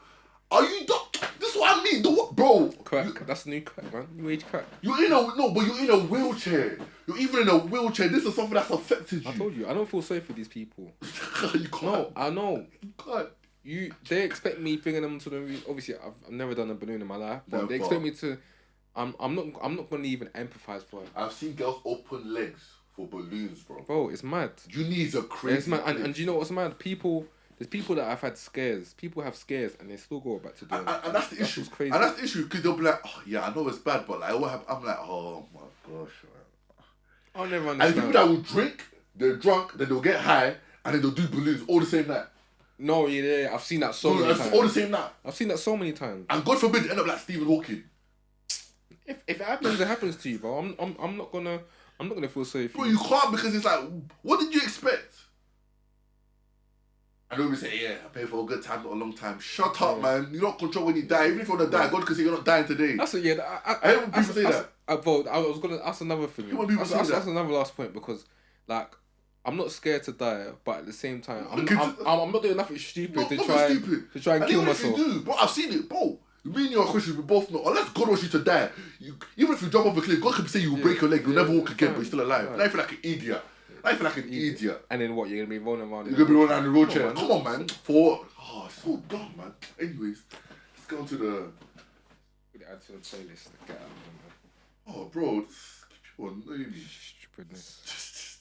Are you dumb? This is what I mean. Bro. Crack. That's new crack, man. New age crack. You're in a wheelchair. You're even in a wheelchair. This is something that's affected you. I told you, I don't feel sorry for these people. You can't. No, I know. You can't. They expect me bringing them to the. Obviously, I've never done a balloon in my life, but they expect me to. I'm not gonna even empathize for it. I've seen girls open legs for balloons, bro. Bro, it's mad. You need a crazy. It's mad. And do you know what's mad? There's people that have had scares. People have scares and they still go back to doing it. And that's the issue. Crazy. And that's the issue because they'll be like, oh yeah, I know it's bad, but like, I'm like, oh my gosh. Man. I'll never understand. And people that will drink, they're drunk, then they'll get high, and then they'll do balloons all the same night. No, yeah, I've seen that so many times. All the same night. I've seen that so many times. And God forbid, end up like Stephen Hawking. If it happens, it happens to you, bro. I'm not gonna feel sorry for you. Bro, you can't because it's like, what did you expect? I know we say, yeah, I pay for a good time, not a long time. Shut up, man. You don't control when you die. Even if you want to die, God can say you're not dying today. That's it, yeah. I hate when people say that. I was gonna ask another thing. That's another last point because, like, I'm not scared to die, but at the same time, I'm not doing nothing stupid to try and kill myself. You do, bro, I've seen it, bro. Me and you are Christians, we both know. Unless God wants you to die, even if you jump off a cliff, God can say you will break your leg, you'll never walk again, but you're still alive. Now you feel like an idiot. And then what? You're gonna be rolling around. You're gonna be rolling around in a wheelchair. Come on, man. For what? Oh, it's so dumb, man. Anyways, let's go to the. Add to the playlist. Get out, man. Oh, bro, people annoy me. Stupidness.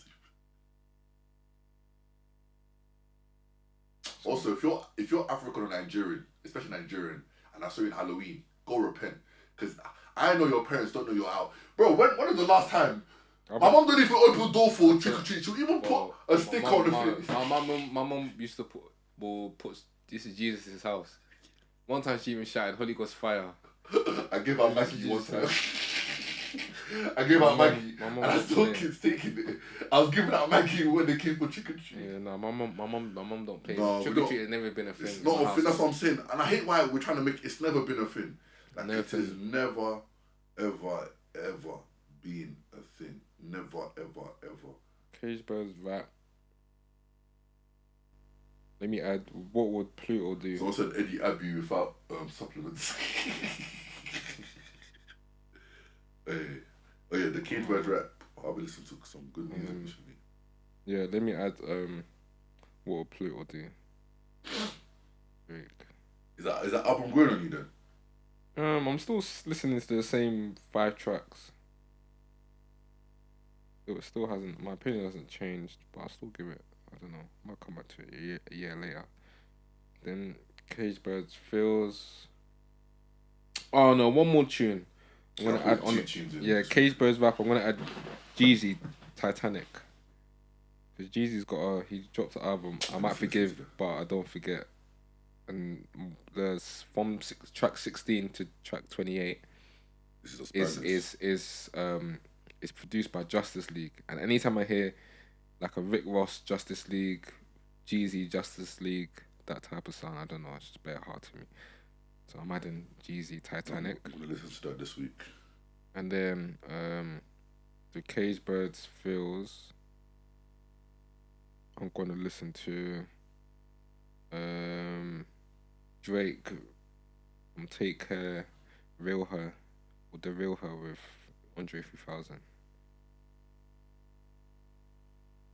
Also, if you're African or Nigerian, especially Nigerian, and I saw you in Halloween, go repent, because I know your parents don't know you're out, bro. When was the last time? My mum don't even open the door for trick or treat. She'll even put a sticker on the face. My mum used to put this is Jesus' house. One time she even shouted Holy Ghost fire. I gave her Maggie one time. I gave her Maggie, and I saw kids taking it. I was giving out Maggie when they came for trick or treat. Yeah, no, my mum don't play. Trick or treat has never been a thing. It's not a thing. That's what I'm saying, and I hate why we're trying to make. It's never been a thing. Like it has never, ever been a thing. Never, ever. Cage Birds rap. Let me add. What would Pluto do? Someone said Eddie Abbey without supplements. Hey. Oh yeah, the Cage Birds rap. I'll be listening to some good music actually. Yeah, let me add. What would Pluto do? Is that album growing on you then? I'm still listening to the same 5 tracks. It still hasn't. My opinion hasn't changed, but I'll still give it. I don't know. I might come back to it a year later. Then Cage Birds feels. Oh no, one more tune. I'm gonna add on. Cage Birds rap. I'm gonna add Jeezy, Titanic. Because Jeezy's he dropped an album. I might forgive, but I don't forget. And there's from track 16 to track 28. It's produced by Justice League, and anytime I hear like a Rick Ross Justice League, Jeezy Justice League, that type of sound, I don't know, it's just better hard to me. So I'm adding Jeezy Titanic. I'm gonna listen to that this week. And then the Cage Birds feels. I'm gonna listen to Drake. Take Her, Real Her, or The Real Her with Andre 3000.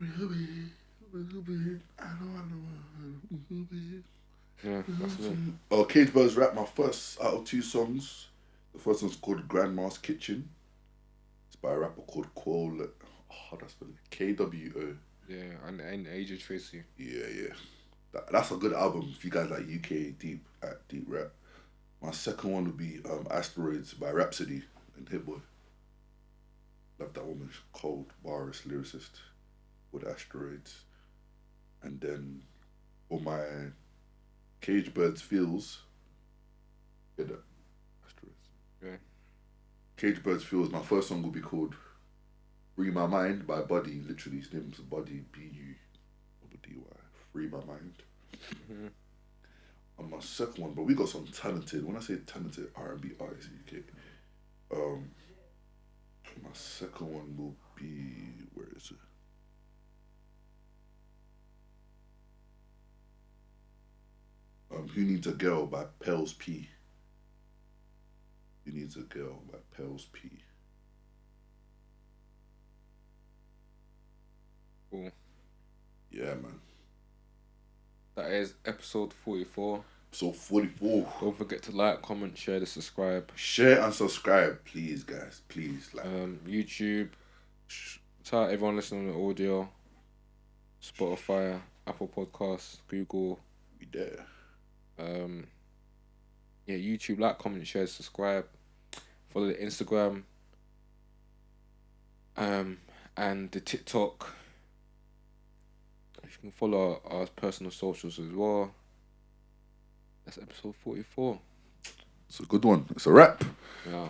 Yeah, that's me. Cage Birds rap my first out of 2 songs. The first one's called Grandma's Kitchen. It's by a rapper called Quo. How do I spell it? KWO. Yeah, and Agent Tracy. Yeah. That's a good album if you guys like UK deep rap. My second one would be Asteroids by Rhapsody and Hit Boy. Love that woman. She's cold, barist, lyricist with Asteroids. And then for my Cage Birds Feels, get that. Asteroids. Yeah. Cage Birds Feels, my first song will be called Free My Mind by Buddy. Literally, his name's Buddy, B-U-D-Y. Free My Mind. Mm-hmm. And my second one, but we got some talented, when I say talented R&B artists in the UK, my second one will be, where is it? Who Needs a Girl by Pels P. Who Needs a Girl by Pels P. Cool. Yeah, man. That is episode 44. So 44. Don't forget to like, comment, share, subscribe. Share and subscribe, please, guys. Please, like. YouTube. Shout out everyone listening on the audio. Spotify, Apple Podcasts, Google. We there. Yeah, YouTube. Like, comment, share, subscribe. Follow the Instagram. And the TikTok. You can follow our personal socials as well. That's episode 44. It's a good one. It's a wrap. Yeah.